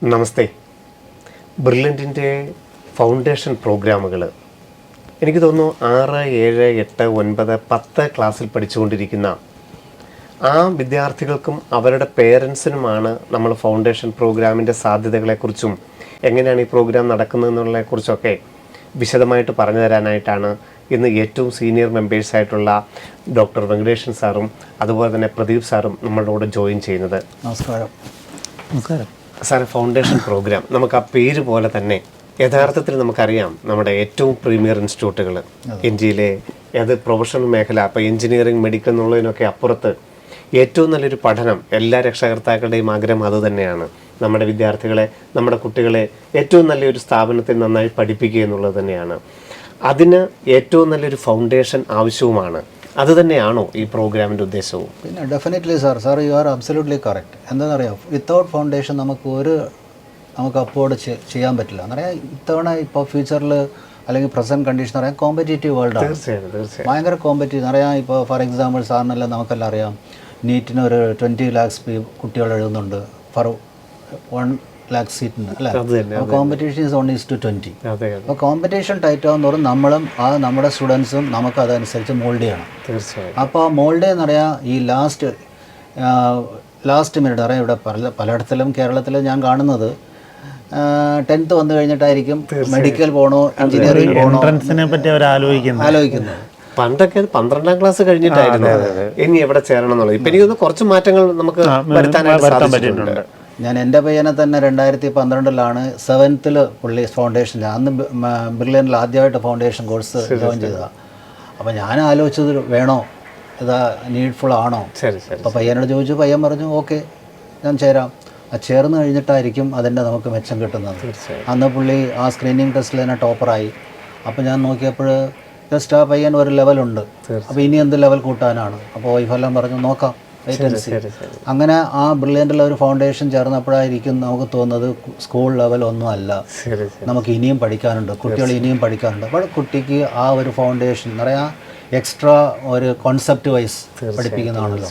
നമസ്തേ. ബ്രില്യൻറ്റിൻ്റെ foundation പ്രോഗ്രാമുകൾ എനിക്ക് തോന്നുന്നു 6, 7, 8, 9, 10 ക്ലാസ്സിൽ പഠിച്ചുകൊണ്ടിരിക്കുന്ന ആ വിദ്യാർത്ഥികൾക്കും അവരുടെ പേരൻസിനുമാണ് നമ്മൾ ഫൗണ്ടേഷൻ പ്രോഗ്രാമിൻ്റെ സാധ്യതകളെക്കുറിച്ചും എങ്ങനെയാണ് ഈ പ്രോഗ്രാം നടക്കുന്നതെന്നുള്ളതിനെക്കുറിച്ചൊക്കെ വിശദമായിട്ട് പറഞ്ഞു തരാനായിട്ടാണ് ഇന്ന് ഏറ്റവും സീനിയർ മെമ്പേഴ്സായിട്ടുള്ള ഡോക്ടർ വെങ്കടേഷൻ സാറും അതുപോലെ തന്നെ പ്രദീപ് സാറും നമ്മളോട് ജോയിൻ ചെയ്യുന്നത്. നമസ്കാരം. സാറ്, ഫൗണ്ടേഷൻ പ്രോഗ്രാം നമുക്ക് ആ പേര് പോലെ തന്നെ യഥാർത്ഥത്തിൽ നമുക്കറിയാം നമ്മുടെ ഏറ്റവും പ്രീമിയർ ഇൻസ്റ്റിറ്റ്യൂട്ടുകൾ ഇന്ത്യയിലെ ഏത് പ്രൊഫഷണൽ മേഖല, അപ്പോൾ എഞ്ചിനീയറിംഗ്, മെഡിക്കൽ എന്നുള്ളതിനൊക്കെ അപ്പുറത്ത് ഏറ്റവും നല്ലൊരു പഠനം എല്ലാ രക്ഷകർത്താക്കളുടെയും ആഗ്രഹം അതുതന്നെയാണ്. നമ്മുടെ വിദ്യാർത്ഥികളെ, നമ്മുടെ കുട്ടികളെ ഏറ്റവും നല്ലൊരു സ്ഥാപനത്തിൽ നന്നായി പഠിപ്പിക്കുക എന്നുള്ളത് തന്നെയാണ്. അതിന് ഏറ്റവും നല്ലൊരു ഫൗണ്ടേഷൻ ആവശ്യവുമാണ്. അതുതന്നെയാണോ ഈ പ്രോഗ്രാമിൻ്റെ ഉദ്ദേശവും? പിന്നെ definitely sir you are absolutely correct. എന്താണെന്നറിയാം, വിത്തൗട്ട് ഫൗണ്ടേഷൻ നമുക്ക് അഫോർഡ് ചെയ്യാൻ പറ്റില്ല. എന്നറിയാം, ഇത്തവണ ഇപ്പോൾ ഫ്യൂച്ചറിൽ അല്ലെങ്കിൽ പ്രസൻറ്റ് കണ്ടീഷൻ അറിയാം, കോമ്പറ്റേറ്റീവ് വേൾഡാണ്. തീർച്ചയായും ഭയങ്കര കോമ്പറ്റീവ് അറിയാം. ഇപ്പോൾ ഫോർ എക്സാമ്പിൾ സാറിനെല്ലാം നമുക്കെല്ലാം അറിയാം, നീറ്റിന് ഒരു 20 lakhs കുട്ടികൾ എഴുതുന്നുണ്ട് ഫോർ 1 lakh സീറ്റിന് അല്ലേ. Competition is only to 20. അപ്പോൾ കോമ്പറ്റീഷൻ ടൈറ്റ് ആവുന്നതോറും നമ്മളും നമ്മുടെ സ്റ്റുഡൻസും നമുക്ക് അതനുസരിച്ച് മോൾഡ് ചെയ്യണം. അപ്പോൾ മോൾഡ് എന്നറിയാം, ഈ ലാസ്റ്റ് മിനിറ്റ് അറിയാം. ഇവിടെ പലയിടത്തിലും കേരളത്തിൽ ഞാൻ കാണുന്നത് 10th വന്നു കഴിഞ്ഞിട്ടായിരിക്കും മെഡിക്കൽ പോകണോ എഞ്ചിനീയറിംഗ് പോകണോ പറ്റി അവർ ആലോചിക്കുന്നത്. പണ്ടൊക്കെ 12ാം ക്ലാസ് കഴിഞ്ഞിട്ടായിരുന്നു ഇനി എവിടെ ചേരണം എന്നുള്ളത്. ഇപ്പം എനിക്ക് കുറച്ച് മാറ്റങ്ങൾ നമുക്ക് വരുത്താനായിട്ട് സാധിച്ചിട്ടുണ്ട്. ഞാൻ എൻ്റെ പയ്യനെ തന്നെ 2012 7th പുള്ളി ഫൗണ്ടേഷൻ, അന്ന് ബ്രില്യൻറ്റിൽ ആദ്യമായിട്ട് ഫൗണ്ടേഷൻ കോഴ്സ് ജോയിൻ ചെയ്തതാണ്. അപ്പോൾ ഞാൻ ആലോചിച്ചത് വേണോ, ഇതാ നീഡ്ഫുൾ ആണോ. അപ്പോൾ പയ്യനോട് ചോദിച്ചു, പയ്യൻ പറഞ്ഞു ഓക്കെ ഞാൻ ചേരാം. ചേർന്ന് കഴിഞ്ഞിട്ടായിരിക്കും അതിൻ്റെ നമുക്ക് മെച്ചം കിട്ടുന്നത്. അന്ന് പുള്ളി ആ സ്ക്രീനിങ് ടെസ്റ്റിൽ തന്നെ ടോപ്പറായി. അപ്പോൾ ഞാൻ നോക്കിയപ്പോൾ ജസ്റ്റ് ആ പയ്യൻ ഒരു ലെവലുണ്ട്. അപ്പോൾ ഇനി എന്ത് ലെവൽ കൂട്ടാനാണ്. അപ്പോൾ വൈഫെല്ലാം പറഞ്ഞു നോക്കാം, അങ്ങനെ ആ ബ്രില്യൻറ്റിൽ ഒരു ഫൗണ്ടേഷൻ ചേർന്നപ്പോഴായിരിക്കും നമുക്ക് തോന്നുന്നത് സ്കൂൾ ലെവൽ ഒന്നും അല്ല, നമുക്ക് ഇനിയും പഠിക്കാനുണ്ട്, കുട്ടികൾ ഇനിയും പഠിക്കാനുണ്ട്. അപ്പോൾ കുട്ടിക്ക് ആ ഒരു ഫൗണ്ടേഷൻ പറയാം എക്സ്ട്രാ ഒരു കോൺസെപ്റ്റ് വൈസ് പഠിപ്പിക്കുന്നതാണല്ലോ.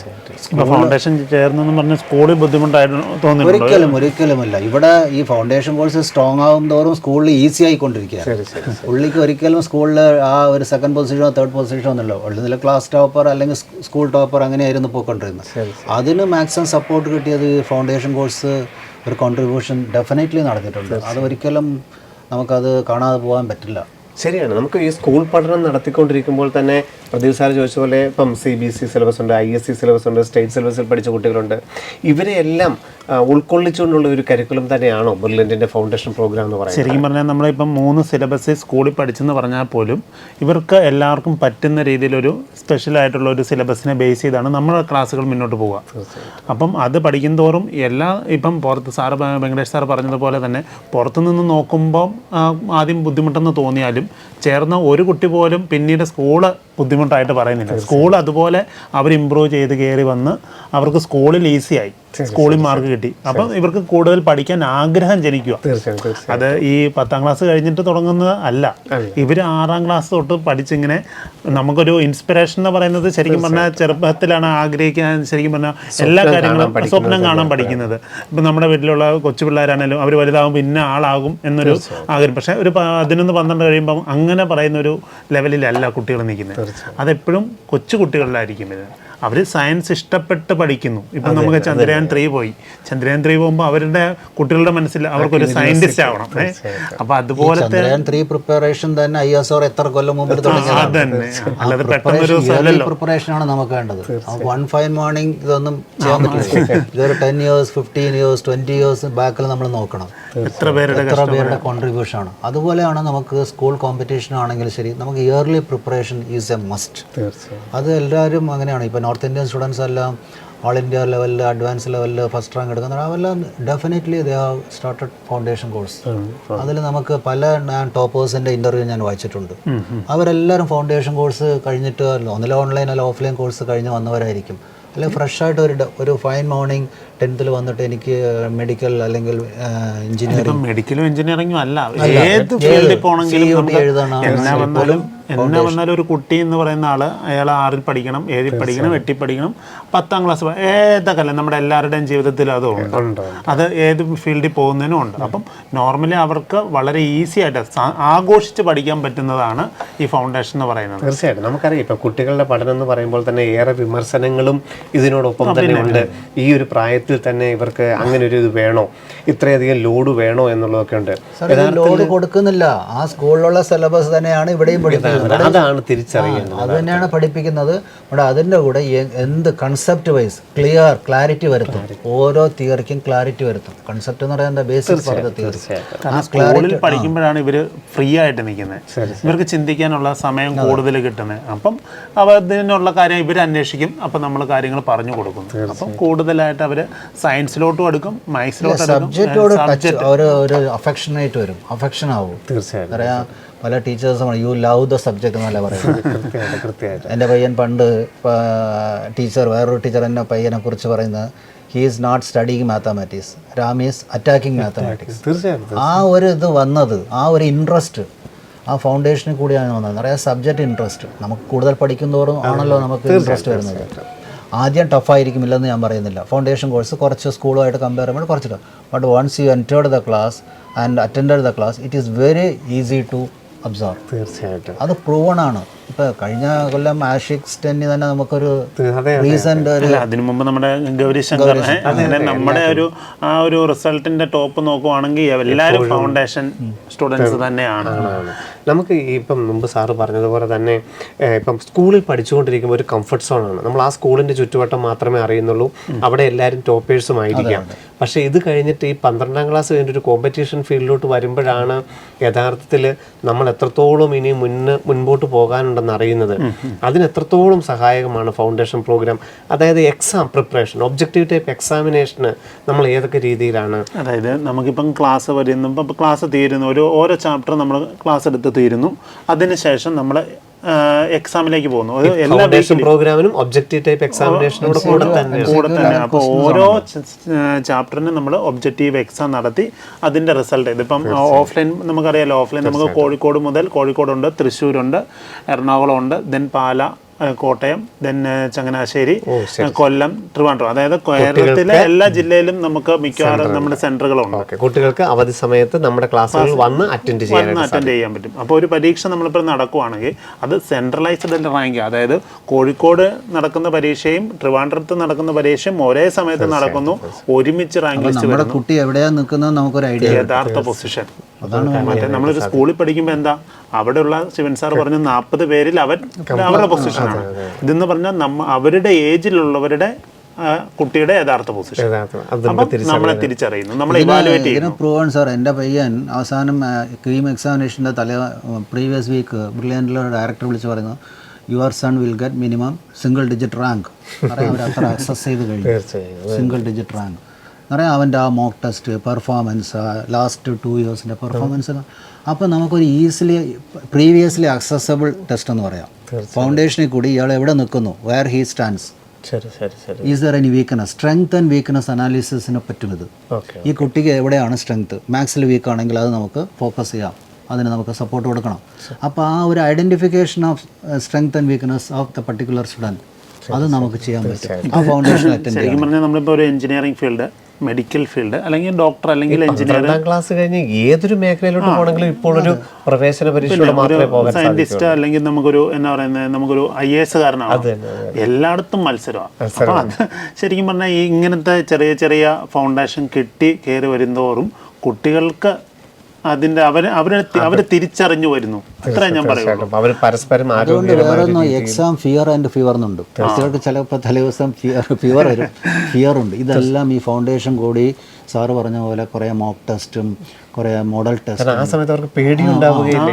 ഫൗണ്ടേഷൻ ചേർന്നെന്ന് പറഞ്ഞാൽ സ്കൂളിൽ ബുദ്ധിമുട്ടായിട്ട് തോന്നുന്നു? ഒരിക്കലുമല്ല. ഇവിടെ ഈ ഫൗണ്ടേഷൻ കോഴ്സ് സ്ട്രോങ് ആകും തോറും സ്കൂളിൽ ഈസി ആയിക്കൊണ്ടിരിക്കുകയാണ്. പുള്ളിക്ക് ഒരിക്കലും സ്കൂളിൽ ആ ഒരു 2nd പൊസിഷനോ 3rd പൊസിഷനോ ഒന്നുമല്ലോ. ഉള്ളിൽ ക്ലാസ് ടോപ്പർ അല്ലെങ്കിൽ സ്കൂൾ ടോപ്പർ അങ്ങനെയായിരുന്നു പോയിക്കൊണ്ടിരുന്നത്. അതിന് മാക്സിമം സപ്പോർട്ട് കിട്ടിയത് ഫൗണ്ടേഷൻ കോഴ്സ് ഒരു കോൺട്രിബ്യൂഷൻ ഡെഫിനറ്റ്ലി നടത്തിയിട്ടുണ്ട്. അതൊരിക്കലും നമുക്കത് കാണാതെ പോകാൻ പറ്റില്ല. ശരിയാണ്. നമുക്ക് ഈ സ്കൂൾ പഠനം നടത്തിക്കൊണ്ടിരിക്കുമ്പോൾ തന്നെ പ്രദീപ് സാർ ചോദിച്ച പോലെ ഇപ്പം CBSE സിലബസ് ഉണ്ട്, ISC സിലബസ് ഉണ്ട്, സ്റ്റേറ്റ് സിലബസിൽ പഠിച്ച കുട്ടികളുണ്ട്. ഇവരെയെല്ലാം ഉൾക്കൊള്ളിച്ചുകൊണ്ടുള്ള ഒരു കരിക്കുലം തന്നെയാണോ ബ്രില്യൻറ്റിൻ്റെ ഫൗണ്ടേഷൻ പ്രോഗ്രാം എന്ന് പറയുന്നത്? ശരിക്കും പറഞ്ഞാൽ നമ്മളിപ്പം 3 സിലബസ് സ്കൂളിൽ പഠിച്ചെന്ന് പറഞ്ഞാൽ പോലും ഇവർക്ക് എല്ലാവർക്കും പറ്റുന്ന രീതിയിലൊരു സ്പെഷ്യലായിട്ടുള്ള ഒരു സിലബസിനെ ബേസ് ചെയ്താണ് നമ്മുടെ ക്ലാസ്സുകൾ മുന്നോട്ട് പോവുക. അപ്പം അത് പഠിക്കും തോറും ഇപ്പം പുറത്ത് വെങ്കടേഷ് സാർ പറഞ്ഞതുപോലെ തന്നെ പുറത്തുനിന്ന് നോക്കുമ്പം ആദ്യം ബുദ്ധിമുട്ടെന്ന് തോന്നിയാലും ചേർന്ന ഒരു കുട്ടി പോലും പിന്നീട് സ്കൂള് ബുദ്ധിമുട്ടായിട്ട് പറയുന്നില്ല. സ്കൂൾ അതുപോലെ അവർ ഇമ്പ്രൂവ് ചെയ്ത് കയറി വന്ന് അവർക്ക് സ്കൂളിൽ ഈസിയായി, സ്കൂളിൽ മാർക്ക് കിട്ടി. അപ്പം ഇവർക്ക് കൂടുതൽ പഠിക്കാൻ ആഗ്രഹം ജനിക്കുക. അത് ഈ 10ാം ക്ലാസ് കഴിഞ്ഞിട്ട് തുടങ്ങുന്നത് അല്ല. ഇവർ 6ാം ക്ലാസ് തൊട്ട് പഠിച്ചിങ്ങനെ നമുക്കൊരു ഇൻസ്പിറേഷൻ എന്ന് പറയുന്നത് ശരിക്കും പറഞ്ഞാൽ ചെറുപ്പത്തിലാണ് ആഗ്രഹിക്കാൻ, ശരിക്കും പറഞ്ഞാൽ എല്ലാ കാര്യങ്ങളും സ്വപ്നം കാണാൻ പഠിക്കുന്നത്. ഇപ്പം നമ്മുടെ വീട്ടിലുള്ള കൊച്ചു പിള്ളേരാണെങ്കിലും അവർ വലുതാകുമ്പോൾ ഇന്ന ആളാകും എന്നൊരു ആഗ്രഹം. പക്ഷേ ഒരു 11, 12 കഴിയുമ്പം അങ്ങനെ പറയുന്നൊരു ലെവലിലല്ല കുട്ടികൾ നിൽക്കുന്നത്. അതെപ്പോഴും കൊച്ചു കുട്ടികളിലായിരിക്കും ഇത്. അവർ സയൻസ് ഇഷ്ടപ്പെട്ട് പഠിക്കുന്നു. ഇപ്പം നമുക്ക് ചന്ദ്രയാൻ 3 പോയി. ചന്ദ്രയാൻ 3 പോകുമ്പോൾ അവരുടെ കുട്ടികളുടെ മനസ്സിൽ അവർക്കൊരു സയന്റിസ്റ്റ് ആവണം. അപ്പൊ അതുപോലത്തെ പ്രിപ്പറേഷൻ തന്നെ ISR എത്ര കൊല്ലം മുമ്പ് അല്ലാതെ പെട്ടെന്നൊരു പ്രിപ്പറേഷൻ ആണ് നമുക്ക് വേണ്ടത്. 1 fine morning ഇതൊന്നും ചെയ്യാൻ പറ്റില്ല. ഇതൊരു 10 years, 15 years, 20 years ബാക്കിൽ നമ്മൾ നോക്കണം. എത്ര പേരുടെ കോൺട്രിബ്യൂഷൻ ആണ്. അതുപോലെയാണ് നമുക്ക് സ്കൂൾ കോമ്പറ്റീഷൻ ആണെങ്കിൽ ശരി, നമുക്ക് yearly preparation is A must. അത് എല്ലാവരും അങ്ങനെയാണ്. ഇപ്പോൾ നോർത്ത് ഇന്ത്യൻ സ്റ്റുഡൻസ് എല്ലാം ഓൾ ഇന്ത്യ ലെവലിൽ, അഡ്വാൻസ് ലെവലിൽ ഫസ്റ്റ് റാങ്ക് എടുക്കുന്നത് അവരെല്ലാം definitely they have started foundation course. അതിൽ നമുക്ക് പല ടോപ്പേഴ്സിൻ്റെ ഇൻ്റർവ്യൂ ഞാൻ വായിച്ചിട്ടുണ്ട്. അവരെല്ലാവരും ഫൗണ്ടേഷൻ കോഴ്സ് കഴിഞ്ഞിട്ട് ഒന്നിലെ ഓൺലൈൻ അല്ല ഓഫ്ലൈൻ കോഴ്സ് കഴിഞ്ഞ് വന്നവരായിരിക്കും. അല്ലെങ്കിൽ ഫ്രഷ് ആയിട്ട് ഒരു ഫൈൻ മോർണിംഗ് 10th വന്നിട്ട് എനിക്ക് മെഡിക്കൽ അല്ലെങ്കിൽ എഞ്ചിനീയറിംഗ്, മെഡിക്കലും എഞ്ചിനീയറിംഗും അല്ല, ഏത് ഫീൽഡിൽ പോകണമെങ്കിലും എന്നാ വന്നാലും ഒരു കുട്ടി എന്ന് പറയുന്ന ആള് അയാൾ 6ൽ പഠിക്കണം, 7ൽ പഠിക്കണം, 8ൽ പഠിക്കണം, 10ാം ക്ലാസ്, ഏതൊക്കെ അല്ല നമ്മുടെ എല്ലാവരുടെയും ജീവിതത്തിൽ അതും ഉണ്ട്. അത് ഏത് ഫീൽഡിൽ പോകുന്നതിനും ഉണ്ട്. അപ്പം നോർമലി അവർക്ക് വളരെ ഈസി ആയിട്ട് ആഘോഷിച്ച് പഠിക്കാൻ പറ്റുന്നതാണ് ഈ ഫൗണ്ടേഷൻ എന്ന് പറയുന്നത്. തീർച്ചയായിട്ടും നമുക്കറിയാം ഇപ്പം കുട്ടികളുടെ പഠനം എന്ന് പറയുമ്പോൾ തന്നെ ഏറെ വിമർശനങ്ങളും ഇതിനോടൊപ്പം തന്നെ ഉണ്ട്. ഈ ഒരു പ്രായത്തിൽ തന്നെ ഇവർക്ക് അങ്ങനെ ഒരു ഇത് വേണോ, ഇത്രയധികം ലോഡ് വേണോ എന്നുള്ളതൊക്കെ ഉണ്ട്. ലോഡ് കൊടുക്കുന്നില്ല, ആ സ്കൂളിലുള്ള സിലബസ് തന്നെയാണ് ഇവിടെയും പഠിക്കുന്നത്. അതാണ് തിരിച്ചറിയുന്നത്. അത് തന്നെയാണ് പഠിപ്പിക്കുന്നത്. ഇവിടെ അതിൻ്റെ കൂടെ എന്ത് കൺസെപ്റ്റ് വൈസ് ക്ലാരിറ്റി വരുത്തും, ഓരോ തിയറിക്കും ക്ലാരിറ്റി വരുത്തും. കൺസെപ്റ്റ് എന്ന് പറയുന്നത് ബേസിക് പറഞ്ഞ തിയറി. സ്കൂളിൽ പഠിക്കുമ്പോഴാണ് ഇവർ ഫ്രീ ആയിട്ട് നിൽക്കുന്നത്, ഇവർക്ക് ചിന്തിക്കാനുള്ള സമയം കൂടുതൽ കിട്ടുന്നത്. അപ്പം അതിനുള്ള കാര്യം ഇവർ അന്വേഷിക്കും, അപ്പം നമ്മൾ കാര്യങ്ങൾ പറഞ്ഞു കൊടുക്കും. അപ്പം കൂടുതലായിട്ട് അവർ സയൻസിലോട്ടും എടുക്കും, മാത്സിലോട്ടും സബ്ജക്റ്റോട് ഒരു അഫെക്ഷനായിട്ട് വരും, അഫെക്ഷൻ ആവും. തീർച്ചയായിട്ടും പറയാ പല ടീച്ചേഴ്സും യു ലവ് ദ സബ്ജക്റ്റ് എന്നല്ല പറയുന്നത്. എൻ്റെ പയ്യൻ പണ്ട് വേറൊരു ടീച്ചർ എൻ്റെ പയ്യനെ കുറിച്ച് പറയുന്നത്, he is not studying mathematics, Ram is attacking mathematics. തീർച്ചയായിട്ടും ആ ഒരു ഇത് വന്നത്, ആ ഒരു ഇൻട്രസ്റ്റ് ആ ഫൗണ്ടേഷനിൽ കൂടിയാണ് വന്നത്. നിറയെ സബ്ജക്റ്റ് ഇൻട്രസ്റ്റ്, നമുക്ക് കൂടുതൽ പഠിക്കുന്നതോറും ആണല്ലോ നമുക്ക് ഇൻട്രസ്റ്റ് വരുന്നത്. ആദ്യം ടഫായിരിക്കുമില്ലെന്ന് ഞാൻ പറയുന്നില്ല. ഫൗണ്ടേഷൻ കോഴ്സ് കുറച്ച് സ്കൂളുമായിട്ട് കമ്പയർ ചെയ്യുമ്പോൾ കുറച്ച് tough, but once you entered the class and attended the class, it is very easy to absorb. തീർച്ചയായിട്ടും അത് പ്രൂവൺ ആണ്. ഇപ്പോൾ കഴിഞ്ഞ കൊല്ലം ആഷിക്സ് 10 തന്നെ നമുക്കൊരു റീസെന്റ് അതിനു മുമ്പ് നമ്മുടെ ഗൗരിശങ്കർ, അങ്ങനെ നമ്മുടെ ആ ഒരു റിസൾട്ടിന്റെ ടോപ്പ് നോക്കുവാണെങ്കിൽ എല്ലാവരും ഫൗണ്ടേഷൻ സ്റ്റുഡൻസ് തന്നെയാണ്. നമുക്ക് ഇപ്പം മുമ്പ് സാറ് പറഞ്ഞതുപോലെ തന്നെ ഇപ്പം സ്കൂളിൽ പഠിച്ചുകൊണ്ടിരിക്കുമ്പോൾ ഒരു കംഫർട്ട് സോണാണ്. നമ്മൾ ആ സ്കൂളിൻ്റെ ചുറ്റുവട്ടം മാത്രമേ അറിയുന്നുള്ളൂ, അവിടെ എല്ലാവരും ടോപ്പേഴ്സും ആയിരിക്കാം. പക്ഷേ ഇത് കഴിഞ്ഞിട്ട് ഈ 12ാം ക്ലാസ് കഴിഞ്ഞിട്ട് ഒരു കോമ്പറ്റീഷൻ ഫീൽഡിലോട്ട് വരുമ്പോഴാണ് യഥാർത്ഥത്തിൽ നമ്മൾ എത്രത്തോളം ഇനി മുൻപോട്ട് പോകാനുണ്ടെന്ന് അറിയുന്നത്. അതിന് എത്രത്തോളം സഹായകമാണ് ഫൗണ്ടേഷൻ പ്രോഗ്രാം. അതായത് എക്സാം പ്രിപ്പറേഷൻ, ഒബ്ജക്റ്റീവ് ടൈപ്പ് എക്സാമിനേഷന് നമ്മൾ ഏതൊക്കെ രീതിയിലാണ്, അതായത് നമുക്കിപ്പം ക്ലാസ് വരുന്നു, ഇപ്പം ക്ലാസ് തീരുന്നു, ഓരോ ചാപ്റ്റർ നമ്മൾ ക്ലാസ് എടുത്ത് തീരുന്നു, അതിനുശേഷം നമ്മൾ എക്സാമിലേക്ക് പോകുന്നു. എല്ലാ പ്രോഗ്രാമിനും ഒബ്ജക്റ്റീവ് ടൈപ്പ് എക്സാമിനേഷനും കൂടെ തന്നെ. അപ്പോൾ ഓരോ ചാപ്റ്ററിനും നമ്മൾ ഒബ്ജക്റ്റീവ് എക്സാം നടത്തി അതിൻ്റെ റിസൾട്ട്, ഇതിപ്പം ഓഫ്ലൈൻ നമുക്കറിയാലോ, ഓഫ്ലൈൻ നമുക്ക് കോഴിക്കോടുണ്ട്, തൃശ്ശൂരുണ്ട്, എറണാകുളം ഉണ്ട്, ദെൻ പാല, കോട്ടയം, ദെൻ ചങ്ങനാശ്ശേരി, കൊല്ലം, ട്രിവാൻഡ്രം, അതായത് കേരളത്തിലെ എല്ലാ ജില്ലയിലും നമുക്ക് മിക്കവാറും നമ്മുടെ സെന്ററുകളുണ്ട്. കുട്ടികൾക്ക് അവധി സമയത്ത് നമ്മുടെ ക്ലാസ്സുകൾ വന്ന് അറ്റൻഡ് ചെയ്യാൻ പറ്റും. അപ്പോൾ ഒരു പരീക്ഷ നമ്മളിപ്പോൾ നടക്കുവാണെങ്കിൽ അത് സെൻട്രലൈസ്ഡ് റാങ്ക്, അതായത് കോഴിക്കോട് നടക്കുന്ന പരീക്ഷയും ട്രിവാൻഡ്രത്ത് നടക്കുന്ന പരീക്ഷയും ഒരേ സമയത്ത് നടക്കുന്നു, ഒരുമിച്ച് റാങ്ക് ലിസ്റ്റ് വരുന്നു. കുട്ടി എവിടെയാണ് നിൽക്കുന്നത് നമുക്കൊരു ഐഡിയ, യഥാർത്ഥ പൊസിഷൻ. മറ്റേ നമ്മളൊരു സ്കൂളിൽ പഠിക്കുമ്പോൾ എന്താ, അവിടെയുള്ള ശിവൻ സാർ പറഞ്ഞ 40 പേരിൽ അവരുടെ പൊസിഷനാണ്. ഇതെന്ന് പറഞ്ഞാൽ അവരുടെ ഏജിലുള്ളവരുടെ കുട്ടിയുടെ യഥാർത്ഥ പൊസിഷൻ നമ്മളെ തിരിച്ചറിയുന്നു, നമ്മളെ ഇവാലുവേറ്റ് ചെയ്യുന്നു. പ്രൂവൺ സാർ, എൻ്റെ പയ്യൻ അവസാനം ക്രീം എക്സാമിനേഷൻ്റെ പ്രീവിയസ് വീക്ക് ബ്രില്യൻറ്റിലെ ഡയറക്ടർ വിളിച്ച് പറയുന്നു, your son will get minimum single digit rank. അവർ അത്ര അക്സസ് ചെയ്ത് കഴിഞ്ഞു, സിംഗിൾ ഡിജിറ്റ് റാങ്ക്. പറയാം അവൻ്റെ ആ മോക്ക് ടെസ്റ്റ് പെർഫോമൻസ്, ലാസ്റ്റ് 2 ഇയേഴ്സിൻ്റെ പെർഫോമൻസ്. അപ്പോൾ നമുക്കൊരു പ്രീവിയസ്ലി അക്സസബിൾ ടെസ്റ്റ് എന്ന് പറയാം. ഫൗണ്ടേഷനിൽ കൂടി ഇയാൾ എവിടെ നിൽക്കുന്നു, where he stands, is there any weakness, strength and weakness അനാലിസിസിനെ പറ്റും ഇത്. ഈ കുട്ടിക്ക് എവിടെയാണ് സ്ട്രെങ്ത്, മാത്സിൽ വീക്ക് ആണെങ്കിൽ അത് നമുക്ക് ഫോക്കസ് ചെയ്യാം, അതിന് നമുക്ക് സപ്പോർട്ട് കൊടുക്കണം. അപ്പോൾ ആ ഒരു identification of strength and weakness of the particular student, അത് നമുക്ക് ചെയ്യാൻ പറ്റും ആ ഫൗണ്ടേഷൻ അറ്റൻഡ് ചെയ്യാൻ. ശരിക്കും പറഞ്ഞാൽ നമ്മളിപ്പോൾ ഒരു എഞ്ചിനീയറിംഗ് ഫീൽഡ്, മെഡിക്കൽ ഫീൽഡ്, അല്ലെങ്കിൽ ഡോക്ടർ, അല്ലെങ്കിൽ എഞ്ചിനീയർ, ക്ലാസ് കഴിഞ്ഞ് ഏതൊരു മേഖലയിലോട്ട് പോകണമെങ്കിലും ഇപ്പോൾ ഒരു പ്രവേശന പരീക്ഷ മാത്രമേ പോകാൻ സാധിക്കൂ. സയന്റിസ്റ്റ് അല്ലെങ്കിൽ നമുക്കൊരു എന്താ പറയുന്നത്, നമുക്കൊരു IAS കാരനാണ്, എല്ലായിടത്തും മത്സരമാണ്. അപ്പോൾ അത് ശരിക്കും പറഞ്ഞാൽ ഈ ഇങ്ങനത്തെ ചെറിയ ചെറിയ ഫൗണ്ടേഷൻ കയറി വരുന്നതോറും കുട്ടികൾക്ക് അതിന്റെ അവരെ തിരിച്ചറിഞ്ഞു വരുന്നു, അത്രേ ഞാൻ പറയുള്ളൂ. അവർ പരസ്പരം അതുകൊണ്ട് വേറൊന്നും എക്സാം ഫിയർ ആൻഡ് ഫീവർ എന്നുണ്ട്. കുട്ടികൾക്ക് ചിലപ്പോൾ തലേദിവസം ഫീവർ വരും, ഫിയർ ഉണ്ട്. ഇതെല്ലാം ഈ ഫൗണ്ടേഷൻ കൂടി സാറ് പറഞ്ഞ പോലെ കുറേ മോക്ക് ടെസ്റ്റും കുറേ മോഡൽ ടെസ്റ്റും, ആ സമയത്ത് അവർക്ക് പേടിയുണ്ടാവുകയില്ല.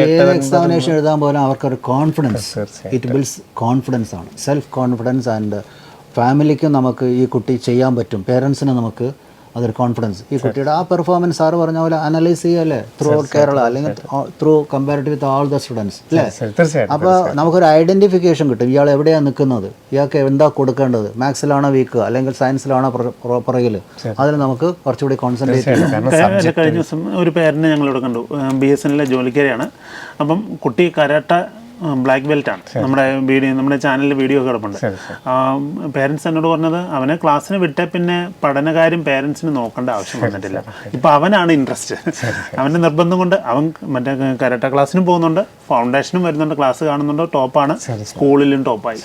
ഏത് എക്സാമിനേഷൻ എഴുതാൻ പോലും അവർക്കൊരു കോൺഫിഡൻസ്, ഇറ്റ് ബിൽഡ്സ് കോൺഫിഡൻസ് ആണ്, സെൽഫ് കോൺഫിഡൻസ്. ആൻഡ് ഫാമിലിക്കും നമുക്ക് ഈ കുട്ടി ചെയ്യാൻ പറ്റും, പേരൻസിന് നമുക്ക് അതൊരു കോൺഫിഡൻസ്. ഈ കുട്ടിയുടെ ആ പെർഫോമൻസ് സാറ് പറഞ്ഞ പോലെ അനലൈസ് ചെയ്യുകയല്ലേ ത്രൂ ഔട്ട് കേരള, അല്ലെങ്കിൽ through comparative with all the students അല്ലേ. തീർച്ചയായിട്ടും. അപ്പോൾ നമുക്കൊരു ഐഡൻറ്റിഫിക്കേഷൻ കിട്ടും, ഇയാൾ എവിടെയാണ് നിൽക്കുന്നത്, ഇയാൾക്ക് എന്താ കൊടുക്കേണ്ടത്, മാത്സിലാണോ വീക്ക് അല്ലെങ്കിൽ സയൻസിലാണോ പുറകിൽ, അതിൽ നമുക്ക് കുറച്ചുകൂടി കോൺസെൻട്രേറ്റ് ചെയ്യാം. കഴിഞ്ഞ ദിവസം ഒരു പേരനെ ഞങ്ങളിവിടെ കണ്ടു, BSNL ജോലിക്കാരിയാണ്. അപ്പം കുട്ടി കരാട്ട ബ്ലാക്ക് ബെൽറ്റ് ആണ്. നമ്മുടെ ചാനലിൽ വീഡിയോ ഒക്കെ കിടപ്പുണ്ട്. പേരൻസ് എന്നോട് പറഞ്ഞത് അവനെ ക്ലാസ്സിന് വിട്ടേ പിന്നെ പഠനകാര്യം പേരൻസിന് നോക്കേണ്ട ആവശ്യം വന്നിട്ടില്ല. ഇപ്പം അവനാണ് ഇൻട്രസ്റ്റ്. അവൻ്റെ നിർബന്ധം കൊണ്ട് അവൻ മറ്റേ കരാട്ട ക്ലാസ്സിനും പോകുന്നുണ്ട്, ഫൗണ്ടേഷനും വരുന്നുണ്ട്, ക്ലാസ് കാണുന്നുണ്ട്, ടോപ്പാണ്, സ്കൂളിലും ടോപ്പായി.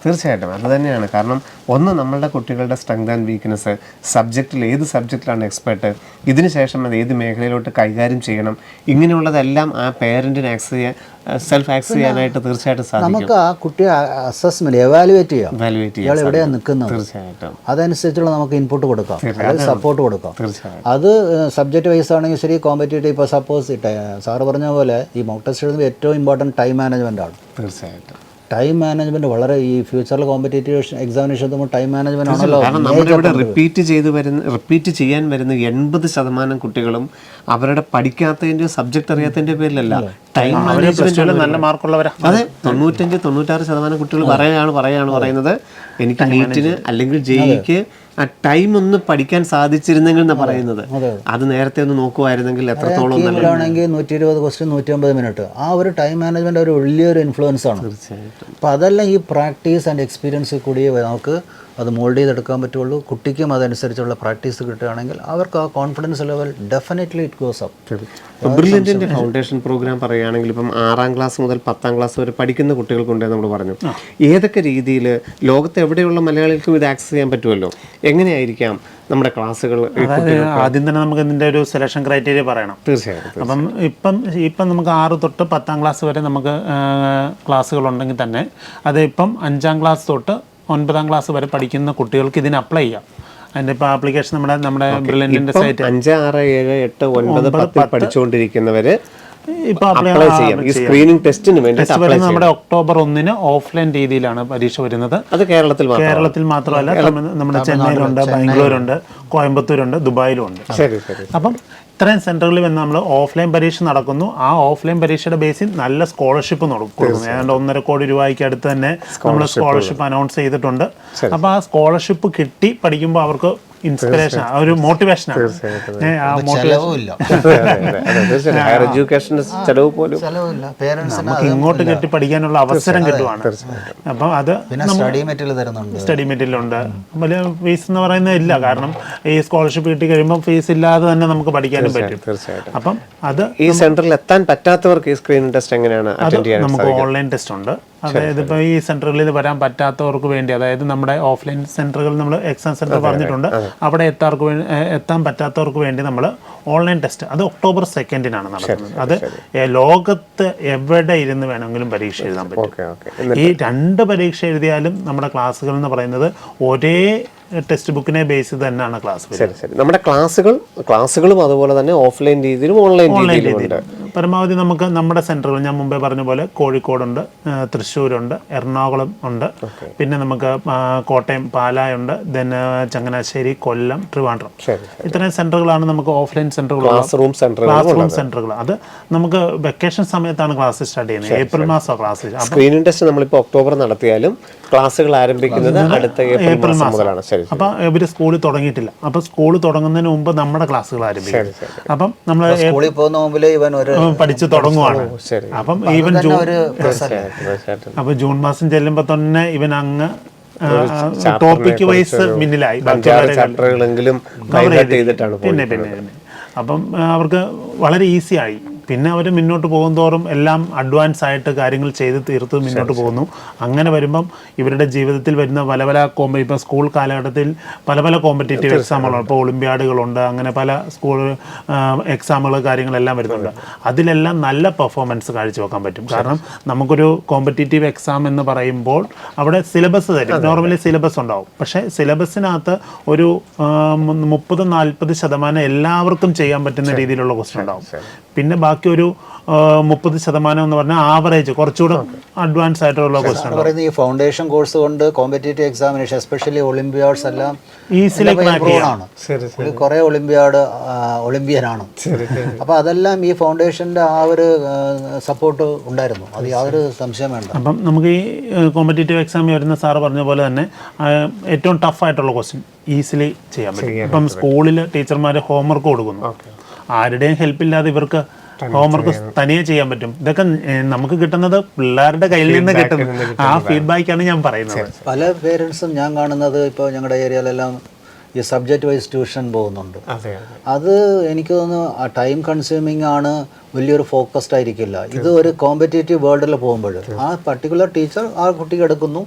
തീർച്ചയായിട്ടും അത് തന്നെയാണ്. കാരണം ഒന്ന്, നമ്മളുടെ കുട്ടികളുടെ സ്ട്രെങ്ത് ആൻഡ് വീക്ക്നെസ്, സബ്ജക്റ്റിൽ ഏത് സബ്ജക്റ്റിലാണ് എക്സ്പെർട്ട്, ഇതിനുശേഷം അത് ഏത് മേഖലയിലോട്ട് കൈകാര്യം ചെയ്യണം, ഇങ്ങനെയുള്ളതെല്ലാം ആ പേരൻറ്റിന് സെൽഫ് ആക്സസ് ചെയ്യാനായിട്ട് തീർച്ചയായിട്ടും സാധിക്കും. നമുക്ക് ആ കുട്ടിയെ അസസ്മെന്റ് എവാലുവേറ്റ് ചെയ്യാം, ഇയാൾ എവിടെയാണ് നിൽക്കുന്നത്, തീർച്ചയായിട്ടും അതനുസരിച്ചുള്ള നമുക്ക് ഇൻപുട്ട് കൊടുക്കാം, സപ്പോർട്ട് കൊടുക്കാം. തീർച്ചയായും അത് സബ്ജക്റ്റ് വൈസ് ആണെങ്കിൽ ശരി, കോമ്പറ്റേറ്റീവ്. ഇപ്പോൾ സപ്പോസ് സാറ് പറഞ്ഞ പോലെ ഈ മോക്ക് ടെസ്റ്റ് എഴുതുമ്പോൾ ഏറ്റവും ഇമ്പോർട്ടൻറ്റ് ടൈം മാനേജ്മെൻ്റ് ആണ്. തീർച്ചയായിട്ടും ടൈം മാനേജ്മെന്റ് വളരെ ഈ ഫ്യൂച്ചറിൽ കോമ്പറ്റേറ്റീവ് എക്സാമിനേഷൻ ടൈം മാനേജ്മെന്റ് ആണല്ലോ. കാരണം നമ്മുടെ ഇവിടെ റിപ്പീറ്റ് ചെയ്യാൻ വരുന്ന 80% കുട്ടികളും അവരുടെ പഠിക്കാത്തതിൻ്റെ സബ്ജക്റ്റ് അറിയാത്തതിൻ്റെ പേരിലല്ല, ടൈം മാനേജ്മെന്റ് നല്ല മാർക്കുള്ളവരാ. അതെ, 95-96% കുട്ടികൾ പറയുന്നത് എനിക്ക് നീറ്റിന് അല്ലെങ്കിൽ ജെഇക്ക് ആ ടൈം ഒന്ന് പഠിക്കാൻ സാധിച്ചിരുന്നെങ്കിൽ എന്നാണ് പറയുന്നത്. അത് നേരത്തെ ഒന്ന് നോക്കുമായിരുന്നെങ്കിൽ എത്രത്തോളം ആണെങ്കിൽ 120 ക്വസ്റ്റ്യൻ 150 മിനിറ്റ്, ആ ഒരു ടൈം മാനേജ്മെന്റ് ഒരു വലിയൊരു ഇൻഫ്ലുവൻസ് ആണ്. തീർച്ചയായിട്ടും. അപ്പോൾ അതെല്ലാം ഈ പ്രാക്ടീസ് ആൻഡ് എക്സ്പീരിയൻസ് കൂടി നമുക്ക് അത് മോൾഡ് ചെയ്തെടുക്കാൻ പറ്റുള്ളൂ. കുട്ടിക്കും അതനുസരിച്ചുള്ള പ്രാക്ടീസ് കിട്ടുകയാണെങ്കിൽ അവർക്ക് ആ confidence level definitely it goes up. ബ്രില്യൻറ്റിൻ്റെ ഫൗണ്ടേഷൻ പ്രോഗ്രാം പറയുകയാണെങ്കിൽ ഇപ്പം 6ാം ക്ലാസ് മുതൽ 10ാം ക്ലാസ് വരെ പഠിക്കുന്ന കുട്ടികൾക്കുണ്ടെന്ന് നമ്മൾ പറഞ്ഞു. ഏതൊക്കെ രീതിയിൽ ലോകത്ത് എവിടെയുള്ള മലയാളികൾക്കും ഇത് ആക്സസ് ചെയ്യാൻ പറ്റുമല്ലോ, എങ്ങനെയായിരിക്കാം നമ്മുടെ ക്ലാസ്സുകൾ? ആദ്യം തന്നെ നമുക്ക് ഇതിൻ്റെ ഒരു സെലക്ഷൻ ക്രൈറ്റീരിയ പറയണം. തീർച്ചയായിട്ടും. അപ്പം ഇപ്പം നമുക്ക് 6 തൊട്ട് 10ാം ക്ലാസ് വരെ നമുക്ക് ക്ലാസ്സുകളുണ്ടെങ്കിൽ തന്നെ അത് ഇപ്പം 5ാം ക്ലാസ് തൊട്ട് 9ാം ക്ലാസ് വരെ പഠിക്കുന്ന കുട്ടികൾക്ക് ഇതിന് അപ്ലൈ ചെയ്യാം. അതിൻ്റെ ഇപ്പോൾ ആപ്ലിക്കേഷൻ നമ്മുടെ ബ്രില്യൻറ്റിൻ്റെ സൈറ്റ് 5, 6, 7, 8, 9, 10 പഠിച്ചുകൊണ്ടിരിക്കുന്നവർ ഇപ്പോൾ അപ്ലൈ ചെയ്യാം. ഈ സ്ക്രീനിങ് ടെസ്റ്റിന് വേണ്ടി നമ്മുടെ ഒക്ടോബർ 1 ഓഫ്ലൈൻ രീതിയിലാണ് പരീക്ഷ വരുന്നത്. അത് കേരളത്തിൽ മാത്രമല്ല, നമ്മുടെ ചെന്നൈയിലുണ്ട്, ബാംഗ്ലൂരുണ്ട്, കോയമ്പത്തൂരുണ്ട്, ദുബായിലും ഉണ്ട്. അപ്പം ഇത്രയും സെൻറ്ററുകളിൽ വന്ന് നമ്മൾ ഓഫ്ലൈൻ പരീക്ഷ നടക്കുന്നു. ആ ഓഫ്ലൈൻ പരീക്ഷയുടെ ബേസിൽ നല്ല സ്കോളർഷിപ്പ് കൊടുക്കുന്നു. ഏതാണ്ട് 1.5 കോടി രൂപയ്ക്ക് അടുത്ത് തന്നെ നമ്മൾ സ്കോളർഷിപ്പ് അനൗൺസ് ചെയ്തിട്ടുണ്ട്. അപ്പോൾ ആ സ്കോളർഷിപ്പ് കിട്ടി പഠിക്കുമ്പോൾ അവർക്ക് ഇൻസ്പിറേഷൻ, ഒരു മോട്ടിവേഷനാണ്. നമുക്ക് ഇങ്ങോട്ട് കെട്ടി പഠിക്കാനുള്ള അവസരം കിട്ടുവാണ്. അപ്പം അത് സ്റ്റഡി മെറ്റീരിയൽ ഉണ്ട്. വലിയ ഫീസ് എന്ന് പറയുന്നത് ഇല്ല, കാരണം ഈ സ്കോളർഷിപ്പ് കിട്ടി കഴിയുമ്പോൾ ഫീസ് ഇല്ലാതെ തന്നെ നമുക്ക് പഠിക്കാനും പറ്റും. അപ്പം അത് ഈ സെന്ററിൽ എത്താൻ പറ്റാത്തവർക്ക് ഈ സ്ക്രീനിംഗ് ടെസ്റ്റ് എങ്ങനെയാണ് അറ്റൻഡ് ചെയ്യാൻ? നമുക്ക് ഓൺലൈൻ ടെസ്റ്റ് ഉണ്ട്. അതായത് ഇപ്പോൾ ഈ സെൻറ്ററുകളിൽ വരാൻ പറ്റാത്തവർക്ക് വേണ്ടി, അതായത് നമ്മുടെ ഓഫ്ലൈൻ സെൻറ്ററുകൾ നമ്മൾ എക്സാം സെൻറ്റർ പറഞ്ഞിട്ടുണ്ട്, അവിടെ എത്താൻ പറ്റാത്തവർക്ക് വേണ്ടി നമ്മൾ ഓൺലൈൻ ടെസ്റ്റ്, അത് ഒക്ടോബർ 2-നാണ് നടക്കുന്നത്. അത് ലോകത്ത് എവിടെ ഇരുന്ന് വേണമെങ്കിലും പരീക്ഷ എഴുതാൻ പറ്റും. ഈ 2 പരീക്ഷ എഴുതിയാലും നമ്മുടെ ക്ലാസ്സുകൾ എന്ന് പറയുന്നത് ഒരേ ടെക്സ്റ്റ് ബുക്കിനെ ബേസ് ചെയ്ത് തന്നെയാണ് ക്ലാസ്. നമ്മുടെ ക്ലാസ്സുകളും അതുപോലെ തന്നെ ഓഫ്ലൈൻ രീതിയിലും ഓൺലൈൻ രീതിയിലും പരമാവധി നമുക്ക് നമ്മുടെ സെൻറ്ററുകൾ ഞാൻ മുമ്പേ പറഞ്ഞ പോലെ കോഴിക്കോടുണ്ട്, തൃശ്ശൂരുണ്ട്, എറണാകുളം ഉണ്ട്, പിന്നെ നമുക്ക് കോട്ടയം, പാലായുണ്ട്, ദെൻ ചങ്ങനാശ്ശേരി, കൊല്ലം, ട്രിവാൻഡ്രം. ഇത്രയും സെൻറ്ററുകളാണ് നമുക്ക് ഓഫ്ലൈൻ സെൻറ്ററുകൾ, ക്ലാസ് റൂം സെൻറ്ററുകൾ. അത് നമുക്ക് വെക്കേഷൻ സമയത്താണ് ക്ലാസ് സ്റ്റാർട്ട് ചെയ്യുന്നത്. ഏപ്രിൽ മാസമാണ് ക്ലാസ്. സ്ക്രീനിംഗ് ടെസ്റ്റ് നമ്മളിപ്പോൾ ഒക്ടോബർ നടത്തിയാലും ക്ലാസ്സുകൾ ആരംഭിക്കുന്നത് അടുത്ത ഏപ്രിൽ മാസം മുതലാണ്. അപ്പം ഇവർ സ്കൂളിൽ തുടങ്ങിയിട്ടില്ല. അപ്പം സ്കൂൾ തുടങ്ങുന്നതിന് മുമ്പ് നമ്മുടെ ക്ലാസ്സുകൾ ആരംഭിക്കും. അപ്പം നമ്മൾ സ്കൂളിൽ പോകുന്ന മുമ്പിൽ ഇവൻ പഠിച്ചു തുടങ്ങുവാണ്. അപ്പം ഈവൻ ജൂൺ മാസം ചെല്ലുമ്പോൾ തന്നെ ഇവൻ അങ്ങ് ടോപ്പിക് വൈസ് മുന്നിലായി. പിന്നെ അപ്പം അവർക്ക് വളരെ ഈസി ആയി. പിന്നെ അവർ മുന്നോട്ട് പോകുന്തോറും എല്ലാം അഡ്വാൻസ് ആയിട്ട് കാര്യങ്ങൾ ചെയ്ത് തീർത്ത് മുന്നോട്ട് പോകുന്നു. അങ്ങനെ വരുമ്പം ഇവരുടെ ജീവിതത്തിൽ വരുന്ന പല ഇപ്പോൾ സ്കൂൾ കാലഘട്ടത്തിൽ പല കോമ്പറ്റേറ്റീവ് എക്സാമുകളുണ്ട്. ഇപ്പോൾ ഒളിമ്പ്യാഡുകളുണ്ട്, അങ്ങനെ പല സ്കൂൾ എക്സാമുകൾ കാര്യങ്ങളെല്ലാം വരുന്നുണ്ട്. അതിലെല്ലാം നല്ല പെർഫോമൻസ് കാഴ്ചവെക്കാൻ പറ്റും. കാരണം നമുക്കൊരു കോമ്പറ്റേറ്റീവ് എക്സാം എന്ന് പറയുമ്പോൾ അവിടെ സിലബസ് തരും. നോർമലി സിലബസ് ഉണ്ടാവും. പക്ഷേ സിലബസിനകത്ത് ഒരു 30-40% എല്ലാവർക്കും ചെയ്യാൻ പറ്റുന്ന രീതിയിലുള്ള ക്വസ്റ്റ്യൻ ഉണ്ടാവും. പിന്നെ ബാക്കി ബാക്കി ഒരു 30% എന്ന് പറഞ്ഞാൽ ആവറേജ് കുറച്ചുകൂടെ അഡ്വാൻസ് ആയിട്ടുള്ള ക്വസ്റ്റ്യൻ പറയുന്നത് ഈ ഫൗണ്ടേഷൻ കോഴ്സ് കൊണ്ട് കോമ്പറ്റേറ്റീവ് എക്സാമിനേഷൻ എസ്പെഷ്യലി ഒളിമ്പിയാഡ്സ് എല്ലാം ഈസിലി ആണ്. കുറെ ഒളിമ്പിയനാണ്. അപ്പൊ അതെല്ലാം ഈ ഫൗണ്ടേഷന്റെ ആ ഒരു സപ്പോർട്ട് ഉണ്ടായിരുന്നു, അത് യാതൊരു സംശയം വേണ്ട. അപ്പം നമുക്ക് ഈ കോമ്പറ്റേറ്റീവ് എക്സാമിൽ വരുന്ന സാറ് പറഞ്ഞ പോലെ തന്നെ ഏറ്റവും ടഫ് ആയിട്ടുള്ള ക്വസ്റ്റ്യൻ ഈസിലി ചെയ്യാൻ പറ്റും. ഇപ്പം സ്കൂളിൽ ടീച്ചർമാർ ഹോംവർക്ക് കൊടുക്കുന്നു, ആരുടെയും ഹെൽപ്പില്ലാതെ ഇവർക്ക് ഹോംവർക്ക് തനിയെ ചെയ്യാൻ പറ്റും. ഇതൊക്കെ നമുക്ക് കിട്ടുന്നത് പിള്ളേരുടെ കയ്യിൽ നിന്ന് കിട്ടുന്ന ആ ഫീഡ്ബാക്കാണ് ഞാൻ പറയുന്നത്. പല പേരൻസും ഞാൻ കാണുന്നത് ഇപ്പോൾ ഞങ്ങളുടെ ഏരിയയിലെല്ലാം ഈ സബ്ജക്റ്റ് വൈസ് ട്യൂഷൻ പോകുന്നുണ്ട്. അത് എനിക്ക് തോന്നുന്നു ആ ടൈം കൺസ്യൂമിങ് ആണ്, വലിയൊരു ഫോക്കസ്ഡ് ആയിരിക്കില്ല. ഇത് ഒരു കോമ്പറ്റേറ്റീവ് വേൾഡിൽ പോകുമ്പോൾ ആ പർട്ടിക്കുലർ ടീച്ചർ ആ കുട്ടിക്ക് എടുക്കുന്നു,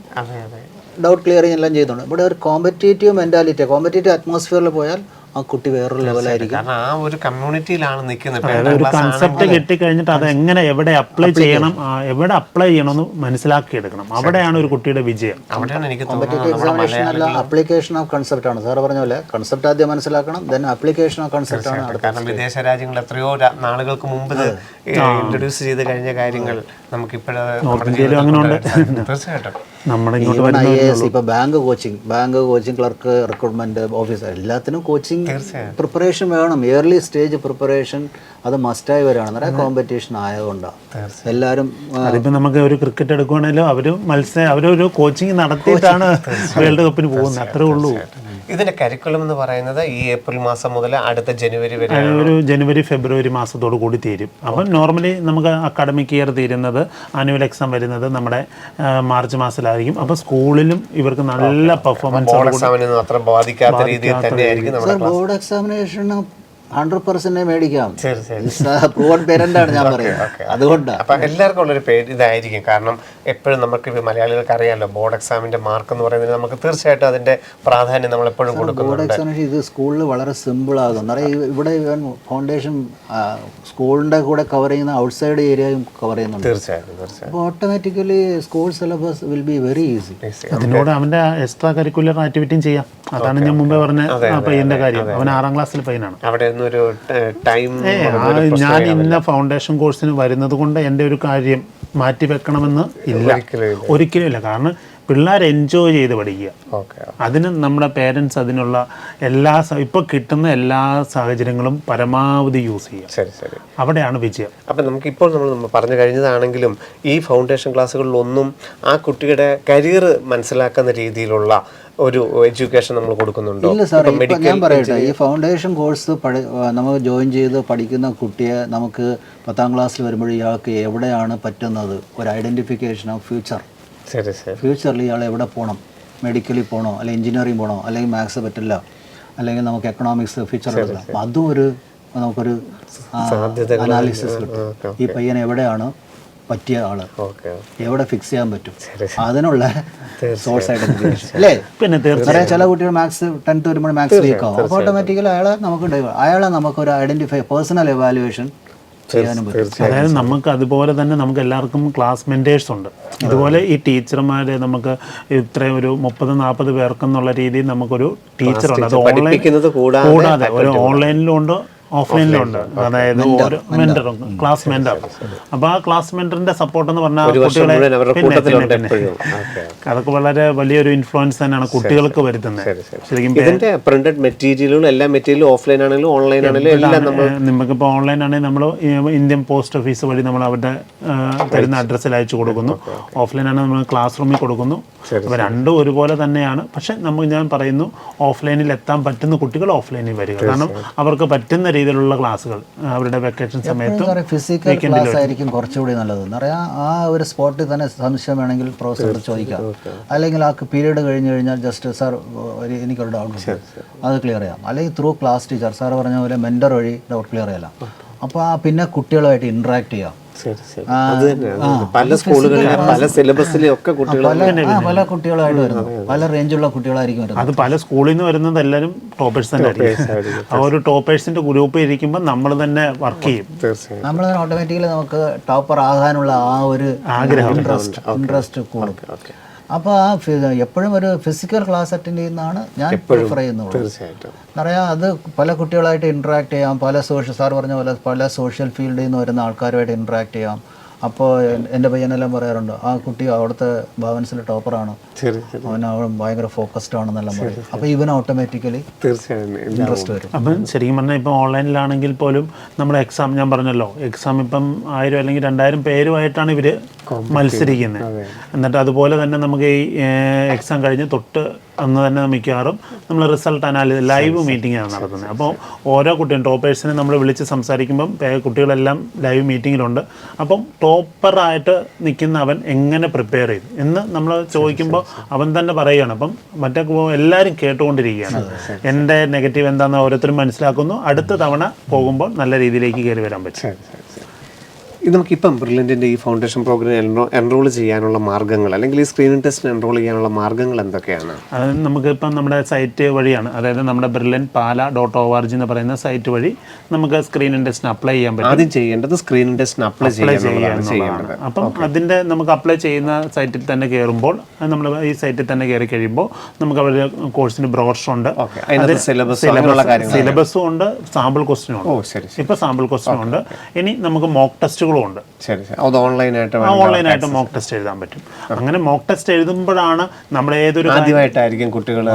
ഡൗട്ട് ക്ലിയറിങ് എല്ലാം ചെയ്യുന്നുണ്ട്. ഇവിടെ ഒരു കോമ്പറ്റേറ്റീവ് മെൻറ്റാലിറ്റി, കോമ്പറ്റേറ്റീവ് അറ്റ്മോസ്ഫിയറിൽ പോയാൽ ആ കുട്ടി വേറൊരു ലെവലായിരിക്കും. കാരണം ആ ഒരു കമ്മ്യൂണിറ്റിയിലാണ് നിൽക്കുന്നത്. ഒരു കൺസെപ്റ്റ് കിട്ടിക്കഴിഞ്ഞിട്ട് അത് എങ്ങനെ എവിടെ അപ്ലൈ ചെയ്യണം, എവിടെ അപ്ലൈ ചെയ്യണമെന്ന് മനസ്സിലാക്കിയെടുക്കണം. അവിടെയാണ് ഒരു കുട്ടിയുടെ വിജയം. അവിടെയാണ് എനിക്ക് കോമ്പറ്റേറ്റീവ് എക്സാമിനേഷൻ അല്ല, അപ്ലിക്കേഷൻ ഓഫ് കൺസെപ്റ്റ് ആണ്. സാറ് പറഞ്ഞ പോലെ കൺസെപ്റ്റ് ആദ്യം മനസ്സിലാക്കണം, ദെൻ അപ്ലിക്കേഷൻ ഓഫ് കൺസെപ്റ്റ് ആണ്. കാരണം വിദേശ രാജ്യങ്ങൾ എത്രയോ നാളുകൾക്ക് മുമ്പ് ഇൻട്രൊഡ്യൂസ് ചെയ്ത് കഴിഞ്ഞ കാര്യങ്ങൾ നമുക്ക് തീർച്ചയായിട്ടും നമ്മുടെ IAS ഇപ്പൊ bank coaching clerk recruitment officer എല്ലാത്തിനും കോച്ചിങ് പ്രിപ്പറേഷൻ വേണം. ഇയർലി സ്റ്റേജ് പ്രിപ്പറേഷൻ അത് മസ്റ്റായി വരികയാണ്. നിറയെ കോമ്പറ്റീഷൻ ആയതുകൊണ്ടാണ് എല്ലാവരും. അതിപ്പോൾ നമുക്ക് ഒരു ക്രിക്കറ്റ് എടുക്കുകയാണെങ്കിലും അവരൊരു കോച്ചിങ് നടത്തിയിട്ടാണ് വേൾഡ് കപ്പിന് പോകുന്നത്, അത്രേ ഉള്ളൂ. ഇതിന്റെ കരിക്കുലം എന്ന് പറയുന്നത് ഈ ഏപ്രിൽ മാസം മുതൽ അടുത്ത ജനുവരി വരെ, ഒരു ജനുവരി ഫെബ്രുവരി മാസത്തോട് കൂടി തീരും. അപ്പം നോർമലി നമുക്ക് അക്കാഡമിക് ഇയർ തീരുന്നത്, ആനുവൽ എക്സാം വരുന്നത് നമ്മുടെ മാർച്ച് മാസത്തിലായിരിക്കും. അപ്പോൾ സ്കൂളിലും ഇവർക്ക് നല്ല പെർഫോമൻസ് അത്ര ബാധിക്കാത്ത രീതിയിൽ തന്നെയായിരിക്കും. ബോർഡ് എക്സാമിനേഷൻ 100% മേടിക്കാം. പ്രൂവൺ പേരന്റാണ് ഞാൻ പറയുന്നത്. അതുകൊണ്ട് അപ്പൊ എല്ലാവർക്കും ഉള്ളൊരു പേര് ഇതായിരിക്കും. കാരണം എപ്പോഴും നമുക്ക് മലയാളികൾക്ക് അറിയാമല്ലോ, ബോർഡ് എക്സാമിന്റെ മാർക്ക് എന്ന് പറയുന്നത് നമുക്ക് തീർച്ചയായിട്ടും അതിന്റെ പ്രാധാന്യം നമ്മൾ എപ്പോഴും കൊടുക്കുന്നു. ബോർഡ് എക്സാമിനേഷൻ ഇത് സ്കൂളിൽ വളരെ സിമ്പിൾ ആകും. ഇവിടെ ഫൗണ്ടേഷൻ സ്കൂളിന്റെ കൂടെ കവർ ചെയ്യുന്ന ഔട്ട്സൈഡ് ഏരിയയും കവർ ചെയ്യുന്നുണ്ട്. തീർച്ചയായിട്ടും. അപ്പോൾ automatically school syllabus will be very easy. അതിനോട് അവന്റെ എക്സ്ട്രാ കരിക്കുലർ ആക്ടിവിറ്റിയും ചെയ്യാം. അതാണ് ഞാൻ മുമ്പേ പറഞ്ഞ പയ്യന്റെ കാര്യം. അവൻ 6ാം ക്ലാസ്സിൽ പയ്യനാണ്. അവിടെ ഞാൻ ഇന്ന ഫൗണ്ടേഷൻ കോഴ്സിന് വരുന്നത് കൊണ്ട് എൻ്റെ ഒരു കാര്യം മാറ്റി വെക്കണമെന്ന് ഇല്ല, ഒരിക്കലും ഇല്ല. കാരണം പിള്ളേർ എൻജോയ് ചെയ്ത് പഠിക്കുക. അതിന് നമ്മുടെ പേരൻസ് അതിനുള്ള ഇപ്പോൾ കിട്ടുന്ന എല്ലാ സാഹചര്യങ്ങളും പരമാവധി യൂസ് ചെയ്യുക. അവിടെയാണ് വിജയം. അപ്പം നമുക്കിപ്പോൾ നമ്മൾ പറഞ്ഞു കഴിഞ്ഞതാണെങ്കിലും ഈ ഫൗണ്ടേഷൻ ക്ലാസ്സുകളിലൊന്നും ആ കുട്ടിയുടെ കരിയർ മനസ്സിലാക്കുന്ന രീതിയിലുള്ള ഒരു എഡ്യൂക്കേഷൻ നമ്മൾ കൊടുക്കുന്നുണ്ടോ? ഇല്ല സാർ, ഞാൻ പറയട്ടെ, ഈ ഫൗണ്ടേഷൻ കോഴ്സ് നമ്മൾ ജോയിൻ ചെയ്ത് പഠിക്കുന്ന കുട്ടിയെ നമുക്ക് 10ാം ക്ലാസ്സിൽ വരുമ്പോൾ ഇയാൾക്ക് എവിടെയാണ് പറ്റുന്നത്, ഒരു ഐഡൻറ്റിഫിക്കേഷൻ ഓഫ് ഫ്യൂച്ചറിൽ ഇയാൾ എവിടെ പോകണം, മെഡിക്കലിൽ പോകണോ, അല്ലെങ്കിൽ എഞ്ചിനീയറിംഗ് പോകണോ, അല്ലെങ്കിൽ മാത്സ് പറ്റില്ല, അല്ലെങ്കിൽ നമുക്ക് എക്കണോമിക്സ് ഫ്യൂച്ചർ പറ്റില്ല. അപ്പം അതും നമുക്കൊരു അനാലിസിസ് കിട്ടും. ഈ പയ്യൻ എവിടെയാണ് പറ്റിയ ആള്, എവിടെ ഫിക്സ് ചെയ്യാൻ പറ്റും, അതിനുള്ള സോഴ്സ് ഐഡന്റിഫിക്കേഷൻ അല്ലേ. പിന്നെ തീർച്ചയായും ചില കുട്ടികൾ മാത്സ് 10th വരുമ്പോൾ മാത്സ് വീക്ക് ആവും. അപ്പോൾ ഓട്ടോമാറ്റിക്കലി അയാളെ നമുക്കൊരു ഐഡന്റിഫൈ പേഴ്സണൽ എവാലുവേഷൻ ചെയ്യാനും പറ്റും. അതായത് നമുക്ക് അതുപോലെ തന്നെ നമുക്ക് എല്ലാവർക്കും ക്ലാസ് മെൻറ്റേഴ്സ് ഉണ്ട്. ഇതുപോലെ ഈ ടീച്ചർമാർ നമുക്ക് ഇത്രയും ഒരു 30-40 പേർക്കെന്നുള്ള രീതിയിൽ നമുക്കൊരു ടീച്ചറുണ്ട്. അത് കൂടാതെ ഒരു ഓൺലൈനിലും ഉണ്ട്, ഓഫ്ലൈനിലുണ്ട്. അതായത് ഓരോ മെന്ററും ക്ലാസ് മെന്റർ. അപ്പോൾ ആ ക്ലാസ് മെന്ററിന്റെ സപ്പോർട്ട് എന്ന് പറഞ്ഞാൽ കുട്ടികളെ അതൊക്കെ വളരെ വലിയൊരു ഇൻഫ്ലുവൻസ് തന്നെയാണ് കുട്ടികൾക്ക് വരുത്തുന്നത്. ശരിക്കും ഇതിന്റെ പ്രിന്റഡ് മെറ്റീരിയലുകളും എല്ലാ മെറ്റീരിയലും ഓഫ്ലൈൻ ആണെങ്കിലും ഓൺലൈൻ ആണെങ്കിലും എല്ലാം നമുക്കിപ്പോൾ ഓൺലൈൻ ആണെങ്കിൽ നമ്മൾ ഇന്ത്യൻ പോസ്റ്റ് ഓഫീസ് വഴി നമ്മൾ അവരുടെ തരുന്ന അഡ്രസ്സിൽ അയച്ചു കൊടുക്കുന്നു. ഓഫ്ലൈൻ ആണെങ്കിൽ നമ്മൾ ക്ലാസ് റൂമിൽ കൊടുക്കുന്നു. അപ്പോൾ രണ്ടും ഒരുപോലെ തന്നെയാണ്. പക്ഷെ ഞാൻ പറയുന്നു, ഓഫ്ലൈനിൽ എത്താൻ പറ്റുന്ന കുട്ടികൾ ഓഫ്ലൈനിൽ വരിക. കാരണം അവർക്ക് പറ്റുന്ന രീതിയിലുള്ള ക്ലാസ്സുകൾ അവരുടെ വെക്കേഷൻ സമയത്ത് ഫിസിക്കൽ ക്ലാസ് ആയിരിക്കും കുറച്ചുകൂടി നല്ലത്. പറയാം ആ ഒരു സ്പോട്ടിൽ തന്നെ സംശയം വേണമെങ്കിൽ പ്രൊഫസറോട് ചോദിക്കാം. അല്ലെങ്കിൽ ആ പീരീഡ് കഴിഞ്ഞ് കഴിഞ്ഞാൽ ജസ്റ്റ് സാർ എനിക്കൊരു ഡൗട്ട് അത് ക്ലിയർ ചെയ്യാം. അല്ലെങ്കിൽ ത്രൂ ക്ലാസ് ടീച്ചർ സാർ പറഞ്ഞ പോലെ മെന്റർ വഴി ഡൗട്ട് ക്ലിയർ ചെയ്യാം. അപ്പോൾ പിന്നെ കുട്ടികളുമായിട്ട് ഇന്ററാക്ട് ചെയ്യാം. പല സ്കൂളുകളിലും പല സിലബസിലും ഒക്കെ പല കുട്ടികളായിട്ട് വരുന്നത്, പല റേഞ്ചുള്ള കുട്ടികളായിരിക്കും വരുന്നത്. അത് പല സ്കൂളിൽ നിന്ന് വരുന്നത് എല്ലാവരും ടോപ്പേഴ്സ് തന്നെ ആയിരിക്കും. ആ ഒരു ടോപ്പേഴ്സിന്റെ ഗ്രൂപ്പ് ഇരിക്കുമ്പോൾ നമ്മൾ തന്നെ വർക്ക് ചെയ്യും. നമ്മൾ ഓട്ടോമാറ്റിക്കലി നമുക്ക് ടോപ്പർ ആകാനുള്ള ആ ഒരു ആഗ്രഹം ഇൻട്രസ്റ്റ് കൂടും. അപ്പോൾ എപ്പോഴും ഒരു ഫിസിക്കൽ ക്ലാസ് അറ്റൻഡ് ചെയ്യുന്നതാണ് ഞാൻ പ്രിഫർ ചെയ്യുന്നത്. തീർച്ചയായിട്ടും അറിയാം, അത് പല കുട്ടികളായിട്ട് ഇൻട്രാക്ട് ചെയ്യാം, പല സാർ പറഞ്ഞ പോലെ പല സോഷ്യൽ ഫീൽഡിൽ നിന്ന് വരുന്ന ആൾക്കാരുമായിട്ട് ഇൻട്രാക്ട് ചെയ്യാം. അപ്പോൾ എൻ്റെ പയ്യനെല്ലാം പറയാറുണ്ട്, ആ കുട്ടി അവിടുത്തെ ഭവൻസിലെ ടോപ്പറാണ്, അവൻ ഭയങ്കര ഫോക്കസ്ഡ് ആണെന്നെല്ലാം പറയും. അപ്പോൾ ഇവൻ ഓട്ടോമാറ്റിക്കലി തീർച്ചയായും ഇൻട്രസ്റ്റ് വരും. അപ്പം ശരിക്കും പറഞ്ഞാൽ ഇപ്പം ഓൺലൈനിലാണെങ്കിൽ പോലും നമ്മുടെ എക്സാം, ഞാൻ പറഞ്ഞല്ലോ എക്സാം ഇപ്പം 1000 അല്ലെങ്കിൽ 2000 പേരുമായിട്ടാണ് ഇവർ മത്സരിക്കുന്നത്. എന്നിട്ട് അതുപോലെ തന്നെ നമുക്ക് ഈ എക്സാം കഴിഞ്ഞ് തൊട്ട് അന്ന് തന്നെ മിക്കവാറും നമ്മൾ റിസൾട്ട് അനാലിസിസ് ലൈവ് മീറ്റിംഗ് ആണ് നടത്തുന്നത്. അപ്പോൾ ഓരോ കുട്ടിയും ടോപ്പേഴ്സിനെ നമ്മൾ വിളിച്ച് സംസാരിക്കുമ്പം കുട്ടികളെല്ലാം ലൈവ് മീറ്റിങ്ങിലുണ്ട്. അപ്പം ടോപ്പറായിട്ട് നിൽക്കുന്ന അവൻ എങ്ങനെ പ്രിപ്പയർ ചെയ്തു എന്ന് നമ്മൾ ചോദിക്കുമ്പോൾ അവൻ തന്നെ പറയുകയാണ്. അപ്പം മറ്റേ എല്ലാവരും കേട്ടുകൊണ്ടിരിക്കുകയാണ്. എൻ്റെ നെഗറ്റീവ് എന്താണെന്ന് ഓരോരുത്തരും മനസ്സിലാക്കുന്നു. അടുത്ത തവണ പോകുമ്പോൾ നല്ല രീതിയിലേക്ക് കയറി വരാൻ പറ്റും. ഇത് നമുക്കിപ്പം ബ്രില്യൻറ്റിൻ്റെ ഈ ഫൗണ്ടേഷൻ പ്രോഗ്രാം എൻറോൾ ചെയ്യാനുള്ള മാർഗ്ഗങ്ങൾ, അല്ലെങ്കിൽ ഈ സ്ക്രീനിങ് ടെസ്റ്റിന് എൻറോൾ ചെയ്യാനുള്ള മാർഗ്ഗങ്ങൾ എന്തൊക്കെയാണ്? അത് നമുക്കിപ്പം നമ്മുടെ സൈറ്റ് വഴിയാണ്, അതായത് നമ്മുടെ brilliantpala.org എന്ന് പറയുന്ന സൈറ്റ് വഴി നമുക്ക് സ്ക്രീനിങ് ടെസ്റ്റിന് അപ്ലൈ ചെയ്യാൻ പറ്റും. ആദ്യം ചെയ്യേണ്ടത് സ്ക്രീനിങ് ടെസ്റ്റിന് അപ്ലൈ ചെയ്യുക. അപ്പം അതിൻ്റെ നമുക്ക് അപ്ലൈ ചെയ്യുന്ന സൈറ്റിൽ തന്നെ കയറുമ്പോൾ, നമ്മൾ ഈ സൈറ്റിൽ തന്നെ കയറി കഴിയുമ്പോൾ നമുക്ക് അവരുടെ കോഴ്സിന് ബ്രോഷർ ഉണ്ട്, സിലബസും ഉണ്ട്, സാമ്പിൾ ക്വസ്റ്റ്യനും ഉണ്ട്. ഇപ്പം സാമ്പിൾ ക്വസ്റ്റ്യനും ഉണ്ട്. ഇനി നമുക്ക് മോക്ക് ടെസ്റ്റുകളും ഉണ്ട്. ഓൺലൈനായിട്ട് മോക്ക് ടെസ്റ്റ് എഴുതാൻ പറ്റും. അങ്ങനെ മോക്ക് ടെസ്റ്റ് എഴുതുമ്പോഴാണ് നമ്മുടെ ഏതൊരു ആദ്യമായിട്ടായിരിക്കും കുട്ടികൾ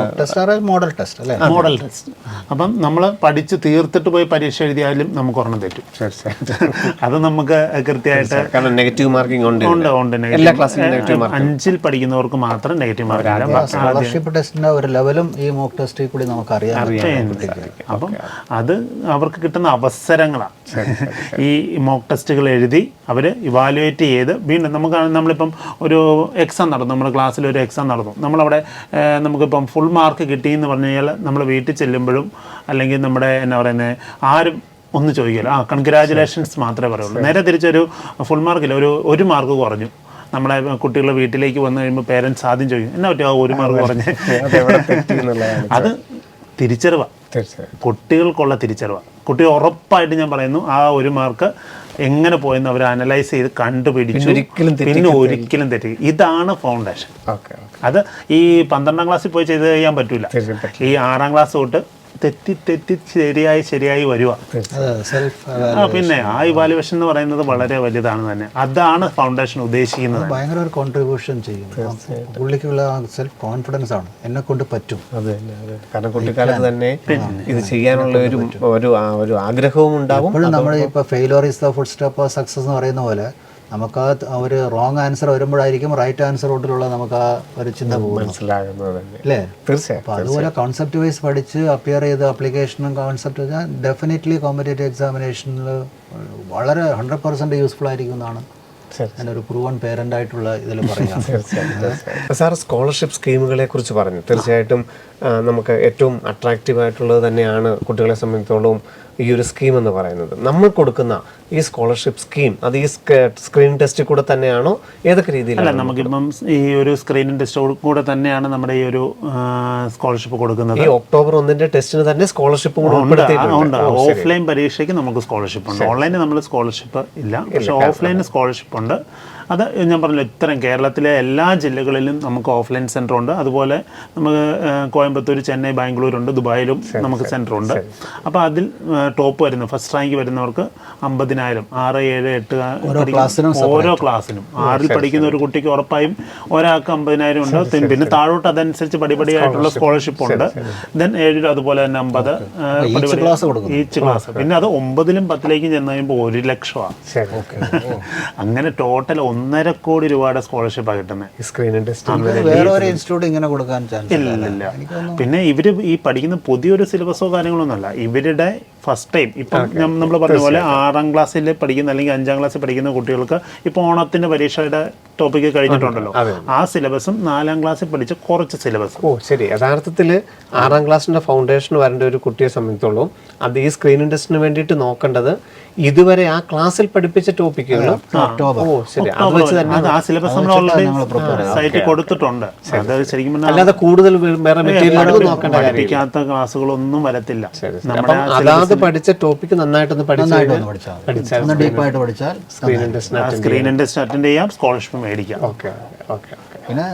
മോഡൽ ടെസ്റ്റ് അല്ലേ, മോഡൽ ടെസ്റ്റ്. അപ്പം നമ്മൾ പഠിച്ച് തീർത്തിട്ട് പോയി പരീക്ഷ എഴുതിയാലും നമുക്ക് ഒരെണ്ണം തെറ്റും. അത് നമുക്ക് കൃത്യമായിട്ട് നെഗറ്റീവ് മാർക്കിംഗ് ഉണ്ട്. 5ൽ പഠിക്കുന്നവർക്ക് മാത്രം നെഗറ്റീവ് മാർക്ക്. സ്കോളർഷിപ്പ് ടെസ്റ്റിന്റെ ഒരു ലെവലും ഈ മോക്ക് ടെസ്റ്റിൽ കൂടി നമുക്ക് അറിയാം. അപ്പം അത് അവർക്ക് കിട്ടുന്ന അവസരങ്ങളാണ്. ഈ മോക്ക് ടെസ്റ്റുകൾ എഴുതി അവർ ഇവാലുവേറ്റ് ചെയ്ത് വീണ്ടും നമ്മളിപ്പം ഒരു എക്സാം നടന്നു, നമ്മുടെ ക്ലാസ്സിൽ ഒരു എക്സാം നടന്നു, നമ്മളവിടെ നമുക്കിപ്പം ഫുൾ മാർക്ക് കിട്ടിയെന്ന് പറഞ്ഞു കഴിഞ്ഞാൽ നമ്മൾ വീട്ടിൽ ചെല്ലുമ്പോഴും അല്ലെങ്കിൽ നമ്മുടെ എന്നാ പറയുന്നത് ആരും ഒന്നും ചോദിക്കില്ല, കൺഗ്രാജുലേഷൻസ് മാത്രമേ പറയുള്ളൂ. നേരെ തിരിച്ചൊരു ഫുൾ മാർക്കില്ല, ഒരു മാർക്ക് കുറഞ്ഞു, നമ്മുടെ കുട്ടികൾ വീട്ടിലേക്ക് വന്നു കഴിയുമ്പോൾ പേരൻസ് ആദ്യം ചോദിക്കും എന്നാ പറ്റുമോ 1 മാർക്ക് കുറഞ്ഞ്. അത് തിരിച്ചറിവാണ്, കുട്ടികൾക്കുള്ള തിരിച്ചറിവാണ്. കുട്ടികൾ ഉറപ്പായിട്ട് ഞാൻ പറയുന്നു ആ 1 മാർക്ക് എങ്ങനെ പോയെന്ന് അവർ അനലൈസ് ചെയ്ത് കണ്ടുപിടിച്ചു, പിന്നെ ഒരിക്കലും തെറ്റി. ഇതാണ് ഫൗണ്ടേഷൻ. അത് ഈ 12ാം ക്ലാസ്സിൽ പോയി ചെയ്ത് ചെയ്യാൻ പറ്റൂല. ഈ 6ാം ക്ലാസ് തൊട്ട് തെറ്റി ശരിയായി വരിക. പിന്നെ ആ ഇവാലുവേഷൻ എന്ന് പറയുന്നത് വളരെ വലുതാണ് തന്നെ. അതാണ് ഫൗണ്ടേഷൻ ഉദ്ദേശിക്കുന്നത്. ഭയങ്കര ഒരു കോൺട്രിബ്യൂഷൻ ചെയ്യും. പുള്ളിക്കുള്ള സെൽഫ് കോൺഫിഡൻസ് ആണ്, എന്നെ കൊണ്ട് പറ്റും. കാരണം കുട്ടിക്കാലത്ത് തന്നെ ഇത് ചെയ്യാനുള്ള ഒരു ആഗ്രഹവും ഉണ്ടാവും. അപ്പോഴും നമ്മൾ ഇപ്പോൾ failure is the food step of success എന്ന് പറയുന്ന പോലെ നമുക്ക് ആ ഒരു റോങ് ആൻസർ വരുമ്പോഴായിരിക്കും റൈറ്റ് ആൻസറോട്ടിലുള്ള നമുക്ക് ആ ഒരു ചിന്ത മനസ്സിലാകുന്നത് അല്ലേ. തീർച്ചയായും. അപ്പോൾ അതുപോലെ കോൺസെപ്റ്റ് വൈസ് പഠിച്ച് അപ്പിയർ ചെയ്ത് അപ്ലിക്കേഷനും കോൺസെപ്റ്റ് ഡെഫിനറ്റ്ലി കോമ്പറ്റേറ്റീവ് എക്സാമിനേഷനിൽ വളരെ 100% യൂസ്ഫുൾ ആയിരിക്കും എന്നാണ് ഞാനൊരു പ്രൂവൺ പേരൻ്റ് ആയിട്ടുള്ള ഇതിൽ പറയാം. സാർ സ്കോളർഷിപ്പ് സ്കീമുകളെ കുറിച്ച് പറഞ്ഞു. തീർച്ചയായിട്ടും നമുക്ക് ഏറ്റവും അട്രാക്റ്റീവ് ആയിട്ടുള്ളത് തന്നെയാണ് കുട്ടികളെ സംബന്ധിച്ചിടത്തോളം ഈ ഒരു സ്കീം എന്ന് പറയുന്നത്. നമ്മൾ കൊടുക്കുന്ന ഈ സ്കോളർഷിപ്പ് സ്കീം അത് ഈ സ്ക്രീനിങ് ടെസ്റ്റിൽ കൂടെ തന്നെയാണോ, ഏതൊക്കെ രീതിയിലല്ല? നമുക്കിപ്പം ഈ ഒരു സ്ക്രീനിങ് ടെസ്റ്റ് കൂടെ തന്നെയാണ് നമ്മുടെ ഈ ഒരു സ്കോളർഷിപ്പ് കൊടുക്കുന്നത്. ഈ ഒക്ടോബർ 1 ടെസ്റ്റിന് തന്നെ സ്കോളർഷിപ്പ് ഉണ്ട്. ഓഫ്ലൈൻ പരീക്ഷയ്ക്ക് നമുക്ക് സ്കോളർഷിപ്പ് ഉണ്ട്. ഓൺലൈനിൽ നമ്മൾ സ്കോളർഷിപ്പ് ഇല്ല, പക്ഷേ ഓഫ്ലൈനിൽ സ്കോളർഷിപ്പ് ഉണ്ട്. അത് ഞാൻ പറഞ്ഞല്ലോ, ഇത്തരം കേരളത്തിലെ എല്ലാ ജില്ലകളിലും നമുക്ക് ഓഫ്ലൈൻ സെൻ്റർ ഉണ്ട്. അതുപോലെ നമുക്ക് കോയമ്പത്തൂർ, ചെന്നൈ, ബാംഗ്ലൂരുണ്ട്, ദുബായിലും നമുക്ക് സെൻ്റർ ഉണ്ട്. അപ്പോൾ അതിൽ ടോപ്പ് വരുന്ന ഫസ്റ്റ് റാങ്ക് വരുന്നവർക്ക് 50,000 6, 7, 8 ഓരോ ക്ലാസ്സിനും 6ൽ പഠിക്കുന്ന ഒരു കുട്ടിക്ക് ഉറപ്പായും ഒരാൾക്ക് 50,000 ഉണ്ട്. പിന്നെ താഴോട്ട് അതനുസരിച്ച് പടിപടിയായിട്ടുള്ള സ്കോളർഷിപ്പ് ഉണ്ട്. ദെൻ 7ലും അതുപോലെ തന്നെ 50 ഈച്ച് ക്ലാസ്. പിന്നെ അത് 9ലും 10ലേക്കും ചെന്ന് കഴിയുമ്പോൾ 1 ലക്ഷമാണ്. അങ്ങനെ ടോട്ടൽ 1.5 കോടി രൂപയുടെ സ്കോളർഷിപ്പാണ് കിട്ടുന്നത്. ഇല്ല. പിന്നെ ഇവർ ഈ പഠിക്കുന്ന പുതിയൊരു സിലബസോ കാര്യങ്ങളൊന്നുമല്ല, ഇവരുടെ ഫസ്റ്റ് ടൈം ഇപ്പം നമ്മൾ പറഞ്ഞ പോലെ 6ാം ക്ലാസ്സിൽ പഠിക്കുന്ന അല്ലെങ്കിൽ 5ാം ക്ലാസ്സിൽ പഠിക്കുന്ന കുട്ടികൾക്ക് ഇപ്പോൾ ഓണത്തിൻ്റെ പരീക്ഷയുടെ ടോപ്പിക്ക് കഴിഞ്ഞിട്ടുണ്ടല്ലോ, ആ സിലബസും 4ാം ക്ലാസ്സിൽ പഠിച്ച കുറച്ച് സിലബസ്. ശരി. യഥാർത്ഥത്തിൽ 6ാം ക്ലാസ്സിൻ്റെ ഫൗണ്ടേഷൻ വരേണ്ട ഒരു കുട്ടിയെ സംബന്ധിച്ചോളം അത് ഈ സ്ക്രീനിങ് ടെസ്റ്റിന് വേണ്ടിയിട്ട് നോക്കേണ്ടത് ഇതുവരെ ആ ക്ലാസ്സിൽ പഠിപ്പിച്ച ടോപ്പിക്കുകൾ ആ സിലബസ് നമ്മൾ ഓൾറെഡി സൈറ്റിൽ കൊടുത്തിട്ടുണ്ട്. അത് ശരിക്കും അല്ലാതെ കൂടുതൽ വേറെ മെറ്റീരിയൽ നോക്കേണ്ട പഠിപ്പിക്കാത്ത ക്ലാസ്സുകളൊന്നും വരത്തില്ല. അതാത് പഠിച്ച ടോപ്പിക്ക് നന്നായിട്ടൊന്ന് ഡീപ്പായിട്ട് പഠിച്ചാൽ സ്ക്രീനിങ് ടെസ്റ്റ് അറ്റൻഡ് ചെയ്യാം, സ്കോളർഷിപ്പ് മേടിക്കാം. ഓക്കെ. പിന്നെ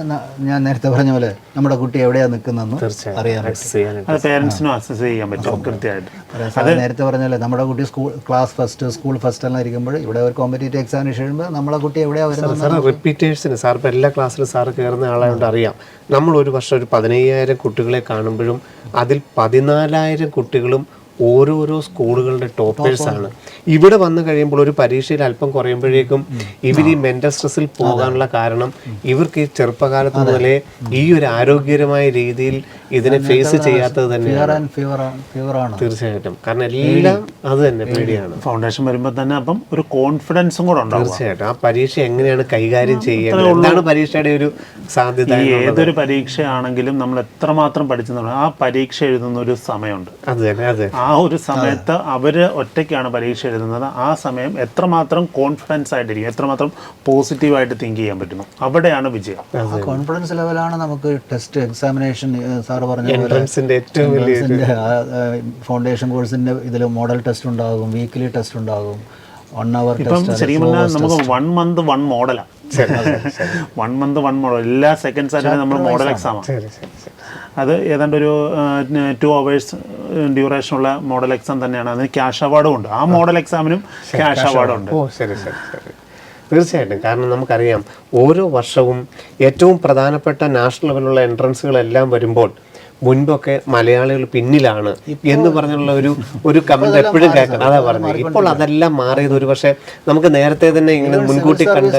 ഞാൻ നേരത്തെ പറഞ്ഞ പോലെ നമ്മുടെ കുട്ടി എവിടെയാണ് നിൽക്കുന്നതെന്ന് അറിയാൻ പറ്റും. അത് പേരൻസിനും അസസ് ചെയ്യാൻ പറ്റും കൃത്യമായിട്ട്. നേരത്തെ പറഞ്ഞാലേ നമ്മുടെ കുട്ടി ക്ലാസ് ഫസ്റ്റ് സ്കൂൾ ഫസ്റ്റ് എല്ലാം ഇരിക്കുമ്പോൾ ഇവിടെ ഒരു കോമ്പറ്റേറ്റീവ് എക്സാമിനേഷൻ എഴുതുമ്പോൾ നമ്മളെ കുട്ടി എവിടെയാണ് വരുന്നത്. സാർ റിപ്പീറ്റേഴ്സിന് സാർ ഇപ്പോൾ എല്ലാ ക്ലാസ്സിലും സാറ് കയറുന്ന ആളായതുകൊണ്ട് അറിയാം. നമ്മൾ ഒരു വർഷം ഒരു 15,000 കുട്ടികളെ കാണുമ്പോഴും അതിൽ 14,000 കുട്ടികളും ഓരോരോ സ്കൂളുകളുടെ ടോപ്പേഴ്സാണ്. ഇവിടെ വന്നു കഴിയുമ്പോൾ ഒരു പരീക്ഷയിൽ അല്പം കുറയുമ്പോഴേക്കും ഇവർ ഈ മെന്റൽ സ്ട്രെസ്സിൽ പോകാനുള്ള കാരണം ഇവർക്ക് ഈ ചെറുപ്പകാലത്ത് മുതലേ ഈ ഒരു ആരോഗ്യകരമായ രീതിയിൽ ഇതിനെ ഫേസ് ചെയ്യാത്തത് തന്നെയാണ്. തീർച്ചയായിട്ടും. കാരണം എല്ലാം അത് തന്നെ പേടിയാണ്. ഫൗണ്ടേഷൻ വരുമ്പോൾ തന്നെ അപ്പം ഒരു കോൺഫിഡൻസും കൂടെ ഉണ്ടാവും. തീർച്ചയായിട്ടും. ആ പരീക്ഷ എങ്ങനെയാണ് കൈകാര്യം ചെയ്യേണ്ടത്, എന്താണ് പരീക്ഷയുടെ ഒരു സാധ്യത. ഏതൊരു പരീക്ഷയാണെങ്കിലും നമ്മൾ എത്രമാത്രം പഠിച്ചെന്നുള്ള ആ പരീക്ഷ എഴുതുന്ന ഒരു സമയമുണ്ട്. അത് തന്നെ. അതെ. ആ ഒരു സമയത്ത് അവര് ഒറ്റയ്ക്കാണ് പരീക്ഷ എഴുതുന്നത്. ആ സമയം എത്രമാത്രം കോൺഫിഡൻസ് ആയിട്ടിരിക്കും, എത്രമാത്രം പോസിറ്റീവായിട്ട് തിങ്ക് ചെയ്യാൻ പറ്റുമോ, അവിടെയാണ് വിജയം. കോൺഫിഡൻസ് ലെവലാണ് നമുക്ക് ടെസ്റ്റ് എക്സാമിനേഷൻ സാറ് പറഞ്ഞ ഫൗണ്ടേഷൻ കോഴ്സിന്റെ ഇതിൽ മോഡൽ ടെസ്റ്റ് ഉണ്ടാകും, വീക്ക്ലി ടെസ്റ്റ് ഉണ്ടാകും, 1 hour ഇപ്പം ശരിക്കും പറഞ്ഞാൽ നമുക്ക് 1 month 1 മോഡലാണ്. 1 month 1 മോഡൽ എല്ലാ സെക്കൻഡ് സാറ്റർഡേ നമ്മൾ മോഡൽ എക്സാമാണ്. അത് ഏതാണ്ട് ഒരു 2 hours ഡ്യൂറേഷനുള്ള മോഡൽ എക്സാം തന്നെയാണ്. അതിന് ക്യാഷ് അവാർഡും ഉണ്ട്. ആ മോഡൽ എക്സാമിനും ക്യാഷ് അവാർഡും ഉണ്ട്. തീർച്ചയായിട്ടും. കാരണം നമുക്കറിയാം ഓരോ വർഷവും ഏറ്റവും പ്രധാനപ്പെട്ട നാഷണൽ ലെവലുള്ള എൻട്രൻസുകളെല്ലാം വരുമ്പോൾ മുൻപൊക്കെ മലയാളികൾ പിന്നിലാണ് എന്ന് പറഞ്ഞുള്ള ഒരു കമന്റ് എപ്പോഴും കേൾക്കണം. അതാ പറഞ്ഞത്. ഇപ്പോൾ അതെല്ലാം മാറിയത് ഒരു പക്ഷേ നമുക്ക് നേരത്തെ തന്നെ ഇങ്ങനെ മുൻകൂട്ടി കണ്ട്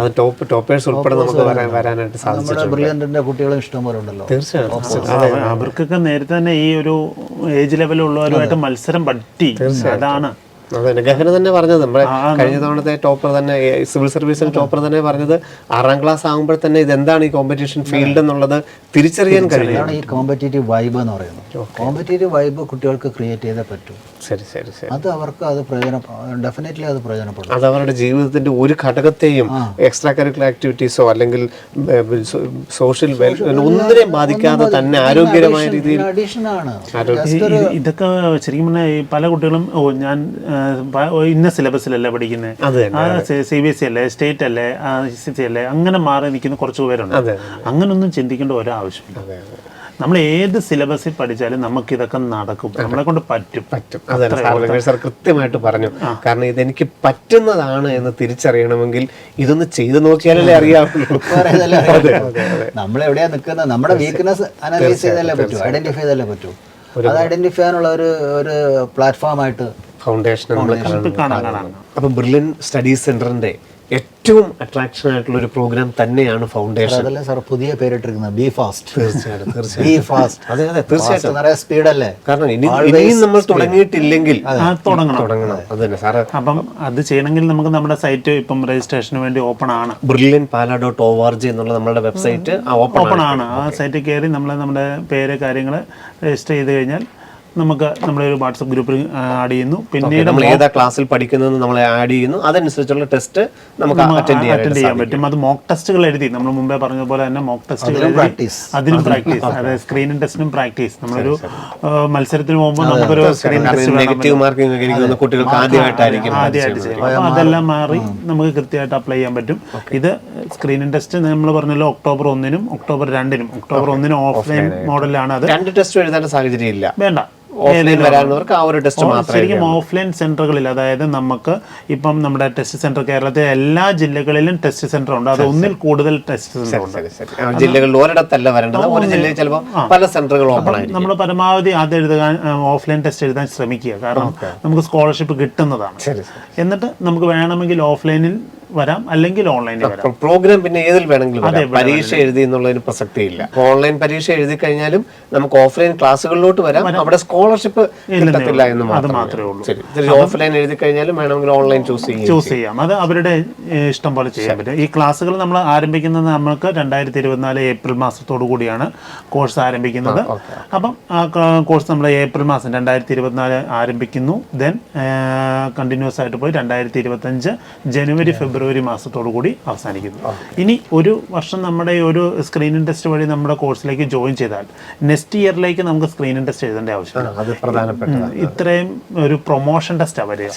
അത് ടോപ്പേഴ്സ് ഉൾപ്പെടെ നമുക്ക് വരാനായിട്ട് സാധിച്ചിട്ടുണ്ട്. തീർച്ചയായും അവർക്കൊക്കെ നേരത്തെ തന്നെ ഈ ഒരു ഏജ് ലെവലുള്ളവരുമായിട്ട് മത്സരം പറ്റി. അതാണ് അതെ. ഗഹന തന്നെ പറഞ്ഞത് നമ്മുടെ കഴിഞ്ഞ തവണത്തെ ടോപ്പർ തന്നെ സിവിൽ സർവീസിൽ ടോപ്പർ തന്നെ പറഞ്ഞത് 6ാം ക്ലാസ് ആകുമ്പോൾ തന്നെ ഇതെന്താണ് ഈ കോമ്പറ്റീഷൻ ഫീൽഡ് എന്നുള്ളത് തിരിച്ചറിയാൻ കഴിയും. ഈ കോമ്പറ്റേറ്റീവ് വൈബ് എന്ന് പറയുന്നത്. കോമ്പറ്റേറ്റീവ് വൈബ് കുട്ടികൾക്ക് ക്രിയേറ്റ് ചെയ്തേ പറ്റൂ. ശരി ശരി ശരി. അത് അവർക്ക് അത് ഡെഫിനറ്റ്ലി അത് പ്രയോജനപ്പെടും. അത് അവരുടെ ജീവിതത്തിന്റെ ഒരു ഘടകത്തെയും എക്സ്ട്രാ കരിക്കുലർ ആക്ടിവിറ്റീസോ അല്ലെങ്കിൽ സോഷ്യൽ ഒന്നിനെയും ബാധിക്കാതെ തന്നെ ആരോഗ്യകരമായ രീതിയിൽ ഇതൊക്കെ ശരിക്കും പറഞ്ഞാൽ പല കുട്ടികളും ഞാൻ ഇന്ന സിലബസിലല്ല പഠിക്കുന്നത്, CBSE അല്ലേ, സ്റ്റേറ്റ് അല്ലേ, ICSE അല്ലേ, അങ്ങനെ മാറി നിൽക്കുന്ന കുറച്ച് പേരുണ്ട്. അങ്ങനൊന്നും ചിന്തിക്കേണ്ട ഒരാവശ്യമില്ല. നമ്മൾ ഏത് സിലബസിൽ പഠിച്ചാലും നമുക്ക് ഇതൊക്കെ നടക്കും, നമ്മളെ കൊണ്ട് പറ്റും. സാർ കൃത്യമായിട്ട് പറഞ്ഞു. കാരണം ഇതെനിക്ക് പറ്റുന്നതാണ് എന്ന് തിരിച്ചറിയണമെങ്കിൽ ഇതൊന്ന് ചെയ്തു നോക്കിയാലല്ലേ അറിയാവുള്ളൂ. നമ്മൾ എവിടെയാ നിൽക്കുന്നത്, നമ്മുടെ വീക്ക്നെസ് അനലൈസ് ചെയ്താലേ പറ്റൂ, ഐഡന്റിഫൈ ചെയ്താലേ പറ്റൂ. അത് ഐഡന്റിഫൈ ചെയ്യാനുള്ള ഒരു പ്ലാറ്റ്ഫോമായിട്ട് ഫൗണ്ടേഷൻ നമ്മൾ കാണാം. അപ്പം ബ്രില്യൻ സ്റ്റഡീസ് സെന്ററിന്റെ ഏറ്റവും അട്രാക്ഷൻ ആയിട്ടുള്ള ഒരു പ്രോഗ്രാം തന്നെയാണ് ഫൗണ്ടേഷൻ. അതല്ലേ സാർ പുതിയ പേരിട്ടിരിക്കുന്നത്, ബി ഫാസ്റ്റ്. തീർച്ചയായിട്ടും. B fast. അതെ അതെ തീർച്ചയായിട്ടും. നിറയെ സ്പീഡല്ലേ. കാരണം ഇനിയും നമ്മൾ തുടങ്ങിയിട്ടില്ലെങ്കിൽ തുടങ്ങണം. അതന്നെ സാറ്. അപ്പം അത് ചെയ്യണമെങ്കിൽ നമുക്ക് നമ്മുടെ സൈറ്റ് ഇപ്പം രജിസ്ട്രേഷന് വേണ്ടി ഓപ്പൺ ആണ്. brilliantpala.org എന്നുള്ള നമ്മുടെ വെബ്സൈറ്റ് ഓപ്പൺ ആണ്. ആ സൈറ്റിൽ കയറി നമ്മുടെ പേര് കാര്യങ്ങൾ രജിസ്റ്റർ ചെയ്ത് കഴിഞ്ഞാൽ നമുക്ക് നമ്മുടെ ഒരു വാട്സപ്പ് ഗ്രൂപ്പിൽ ആഡ് ചെയ്യുന്നു. പിന്നീട് നമ്മൾ ഏതാ ക്ലാസ്സിൽ പഠിക്കുന്നത് നമ്മളെ ആഡ് ചെയ്യുന്നു. അതനുസരിച്ചുള്ള ടെസ്റ്റ് നമുക്ക് അറ്റൻഡ് ചെയ്യാൻ പറ്റും. അത് മോക്ക് ടെസ്റ്റുകൾ എഴുതി നമ്മൾ മുമ്പേ പറഞ്ഞതുപോലെ തന്നെ മോക്ക് ടെസ്റ്റുകൾ അതിനും പ്രാക്ടീസ്, അതായത് സ്ക്രീനിങ് ടെസ്റ്റിനും പ്രാക്ടീസ്. നമ്മളൊരു മത്സരത്തിന് പോകുമ്പോൾ നമുക്കൊരു നെഗറ്റീവ് മാർക്കിംഗ് കുട്ടികൾക്ക് ആദ്യമായിട്ട് ചെയ്യും. അപ്പോൾ അതെല്ലാം മാറി നമുക്ക് കൃത്യമായിട്ട് അപ്ലൈ ചെയ്യാൻ പറ്റും. ഇത് സ്ക്രീനിങ് ടെസ്റ്റ് നമ്മൾ പറഞ്ഞല്ലോ October 1-നും October 2-നും. October 1-ന് ഓഫ്ലൈൻ മോഡലാണ്. അത് 2 ടെസ്റ്റ് എഴുതേണ്ട സാഹചര്യം ഇല്ല. വേണ്ട. ശരിക്കും ഓഫ്ലൈൻ സെന്ററുകളിൽ, അതായത് നമുക്ക് ഇപ്പം നമ്മുടെ ടെസ്റ്റ് സെന്റർ കേരളത്തിലെ എല്ലാ ജില്ലകളിലും ടെസ്റ്റ് സെന്റർ ഉണ്ട്. അത് ഒന്നിൽ കൂടുതൽ ടെസ്റ്റ് സെന്റർ ഉണ്ട്. ജില്ലകളിൽ ഒരിടത്തല്ല വരേണ്ടത്, ഒരു ജില്ലയിൽ ചിലപ്പോൾ പല സെന്ററുകൾ ഓപ്പൺ ആയിരിക്കും. നമ്മൾ പരമാവധി അത് എഴുതാൻ ഓഫ്ലൈൻ ടെസ്റ്റ് എഴുതാൻ ശ്രമിക്കുക. കാരണം നമുക്ക് സ്കോളർഷിപ്പ് കിട്ടുന്നതാണ്. എന്നിട്ട് നമുക്ക് വേണമെങ്കിൽ ഓഫ്ലൈനിൽ വരാം, അല്ലെങ്കിൽ ഓൺലൈനിൽ വരാം. പ്രോഗ്രാം പിന്നെ ഏതിൽ വേണമെങ്കിലും പരീക്ഷ എഴുതി എന്നുള്ളതിന് പ്രസക്തിയില്ല. ഓൺലൈൻ പരീക്ഷ എഴുതി കഴിഞ്ഞാലും നമുക്ക് ഓഫ്ലൈൻ ക്ലാസ്സുകളിലോട്ട് വരാം. അവിടെ സ്കോളർഷിപ്പ് കിട്ടത്തില്ല എന്ന് മാത്രമേ ഉള്ളൂ. ഓഫ്ലൈൻ എഴുതി കഴിഞ്ഞാലും വേണമെങ്കിൽ ഓൺലൈൻ ചൂസ് ചെയ്യാം. അത് അവരുടെ ഇഷ്ടം പോലെ ചെയ്യാൻ പറ്റും. ഈ ക്ലാസ്സുകൾ നമ്മൾ ആരംഭിക്കുന്നത് നമുക്ക് 2024 ഏപ്രിൽ മാസത്തോടു കൂടിയാണ് കോഴ്സ് ആരംഭിക്കുന്നത്. അപ്പം ആ കോഴ്സ് നമ്മൾ ഏപ്രിൽ മാസം 2024 ആരംഭിക്കുന്നു. ദെൻ കണ്ടിന്യൂസ് ആയിട്ട് പോയി 2025 ജനുവരി ഫെബ്രുവരി ഫെബ്രുവരി മാസത്തോടു കൂടി അവസാനിക്കുന്നു. ഇനി ഒരു വർഷം നമ്മുടെ ഈ ഒരു സ്ക്രീനിങ് ടെസ്റ്റ് വഴി നമ്മുടെ കോഴ്സിലേക്ക് ജോയിൻ ചെയ്താൽ നെക്സ്റ്റ് ഇയറിലേക്ക് നമുക്ക് സ്ക്രീനിങ് ടെസ്റ്റ് എഴുതേണ്ട ആവശ്യമില്ല. അത് പ്രധാനപ്പെട്ട ഇത്രയും ഒരു പ്രൊമോഷൻ ടെസ്റ്റാണ് വരിക,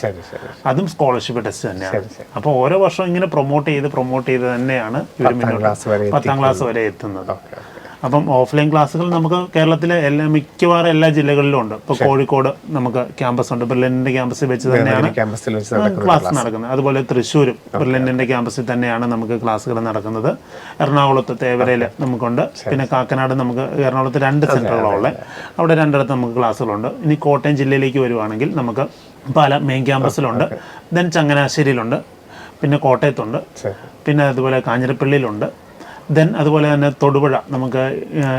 അതും സ്കോളർഷിപ്പ് ടെസ്റ്റ് തന്നെയാണ്. അപ്പോൾ ഓരോ വർഷവും ഇങ്ങനെ പ്രൊമോട്ട് ചെയ്ത് തന്നെയാണ് ഇവർ 10ാം ക്ലാസ് വരെ എത്തുന്നത്. അപ്പം ഓഫ്ലൈൻ ക്ലാസ്സുകൾ നമുക്ക് കേരളത്തിലെ മിക്കവാറും എല്ലാ ജില്ലകളിലും ഉണ്ട്. ഇപ്പോൾ കോഴിക്കോട് നമുക്ക് ക്യാമ്പസ് ഉണ്ട്, ബ്രില്യൻറ്റിൻ്റെ ക്യാമ്പസിൽ വെച്ച് തന്നെയാണ് ക്ലാസ് നടക്കുന്നത്. അതുപോലെ തൃശ്ശൂരും ബ്രില്യൻറ്റിൻ്റെ ക്യാമ്പസിൽ തന്നെയാണ് നമുക്ക് ക്ലാസ്സുകൾ നടക്കുന്നത്. എറണാകുളത്ത് തേവരയിൽ നമുക്കുണ്ട്, പിന്നെ കാക്കനാട് നമുക്ക് എറണാകുളത്ത് 2 സെൻറ്ററുകളുള്ള അവിടെ 2ഇടത്ത് നമുക്ക് ക്ലാസ്സുകളുണ്ട്. ഇനി കോട്ടയം ജില്ലയിലേക്ക് വരുവാണെങ്കിൽ നമുക്ക് പാല മെയിൻ ക്യാമ്പസിലുണ്ട്, ദെൻ ചങ്ങനാശ്ശേരിയിലുണ്ട്, പിന്നെ കോട്ടയത്തുണ്ട്, പിന്നെ അതുപോലെ കാഞ്ഞിരപ്പള്ളിയിലുണ്ട്, ദെൻ അതുപോലെ തന്നെ തൊടുപുഴ നമുക്ക്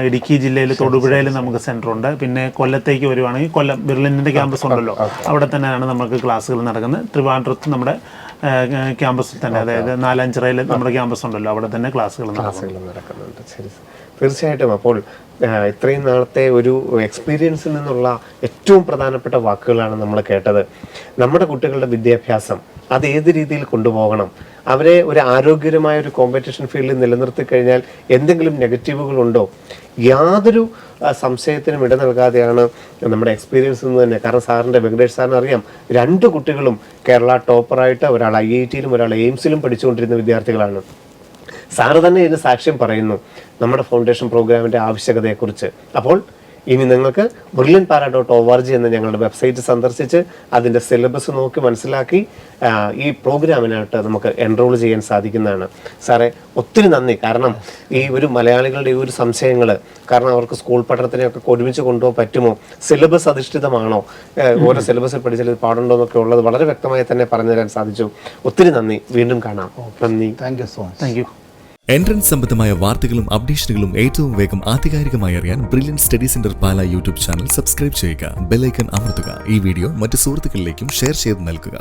ഇടുക്കി ജില്ലയിൽ തൊടുപുഴയിൽ നമുക്ക് സെൻറ്ററുണ്ട്. പിന്നെ കൊല്ലത്തേക്ക് വരുവാണെങ്കിൽ കൊല്ലം ബിർലിനിൻ്റെ ക്യാമ്പസ് ഉണ്ടല്ലോ, അവിടെ തന്നെയാണ് നമുക്ക് ക്ലാസ്സുകൾ നടക്കുന്നത്. ട്രിവാൻഡ്രത്ത് നമ്മുടെ ക്യാമ്പസിൽ തന്നെ, അതായത് നാലാഞ്ചിറയിൽ നമ്മുടെ ക്യാമ്പസ് ഉണ്ടല്ലോ, അവിടെ തന്നെ ക്ലാസ്സുകൾ നടക്കുന്നുണ്ട്. ശരി, തീർച്ചയായിട്ടും. അപ്പോൾ ഇത്രയും നാളത്തെ ഒരു എക്സ്പീരിയൻസിൽ നിന്നുള്ള ഏറ്റവും പ്രധാനപ്പെട്ട വാക്കുകളാണ് നമ്മൾ കേട്ടത്. നമ്മുടെ കുട്ടികളുടെ വിദ്യാഭ്യാസം അത് ഏത് രീതിയിൽ കൊണ്ടുപോകണം, അവരെ ഒരു ആരോഗ്യകരമായ ഒരു കോമ്പറ്റീഷൻ ഫീൽഡിൽ നിലനിർത്തി കഴിഞ്ഞാൽ എന്തെങ്കിലും നെഗറ്റീവുകളുണ്ടോ, യാതൊരു സംശയത്തിനും ഇട നൽകാതെയാണ് നമ്മുടെ എക്സ്പീരിയൻസ് എന്ന് തന്നെ. കാരണം സാറിൻ്റെ വെങ്കടേഷ് സാറിന് അറിയാം, 2 കുട്ടികളും കേരള ടോപ്പറായിട്ട്, ഒരാൾ IITയിലും ഒരാൾ എയിംസിലും പഠിച്ചുകൊണ്ടിരുന്ന വിദ്യാർത്ഥികളാണ്. സാറ് തന്നെ ഇതിന് സാക്ഷ്യം പറയുന്നു നമ്മുടെ ഫൗണ്ടേഷൻ പ്രോഗ്രാമിൻ്റെ ആവശ്യകതയെക്കുറിച്ച്. അപ്പോൾ ഇനി നിങ്ങൾക്ക് brilliantpara.org എന്ന ഞങ്ങളുടെ വെബ്സൈറ്റ് സന്ദർശിച്ച് അതിൻ്റെ സിലബസ് നോക്കി മനസ്സിലാക്കി ഈ പ്രോഗ്രാമിനായിട്ട് നമുക്ക് എൻറോൾ ചെയ്യാൻ സാധിക്കുന്നതാണ്. സാറേ, ഒത്തിരി നന്ദി. കാരണം ഈ ഒരു മലയാളികളുടെ ഈ ഒരു സംശയങ്ങൾ, കാരണം അവർക്ക് സ്കൂൾ പഠനത്തിനെയൊക്കെ ഒരുമിച്ച് കൊണ്ടുപോകാൻ പറ്റുമോ, സിലബസ് അധിഷ്ഠിതമാണോ, ഓരോ സിലബസിൽ പഠിച്ചാൽ ഇത് പാടുണ്ടോ എന്നൊക്കെ ഉള്ളത് വളരെ വ്യക്തമായി തന്നെ പറഞ്ഞു തരാൻ സാധിച്ചു. ഒത്തിരി നന്ദി. വീണ്ടും കാണാം. നന്ദി. Thank you so much. Thank you. Entrance സംബന്ധമായ വാർത്തകളും അപ്ഡേഷനുകളും ഏറ്റവും വേഗം ആധികാരികമായി അറിയാൻ ബ്രില്യൻറ്റ് സ്റ്റഡി സെന്റർ പാല യൂട്യൂബ് ചാനൽ സബ്സ്ക്രൈബ് ചെയ്യുക, ബെൽ ഐക്കൺ അമർത്തുക. ഈ വീഡിയോ മറ്റ് സുഹൃത്തുക്കളിലേക്കും ഷെയർ ചെയ്ത് നൽകുക.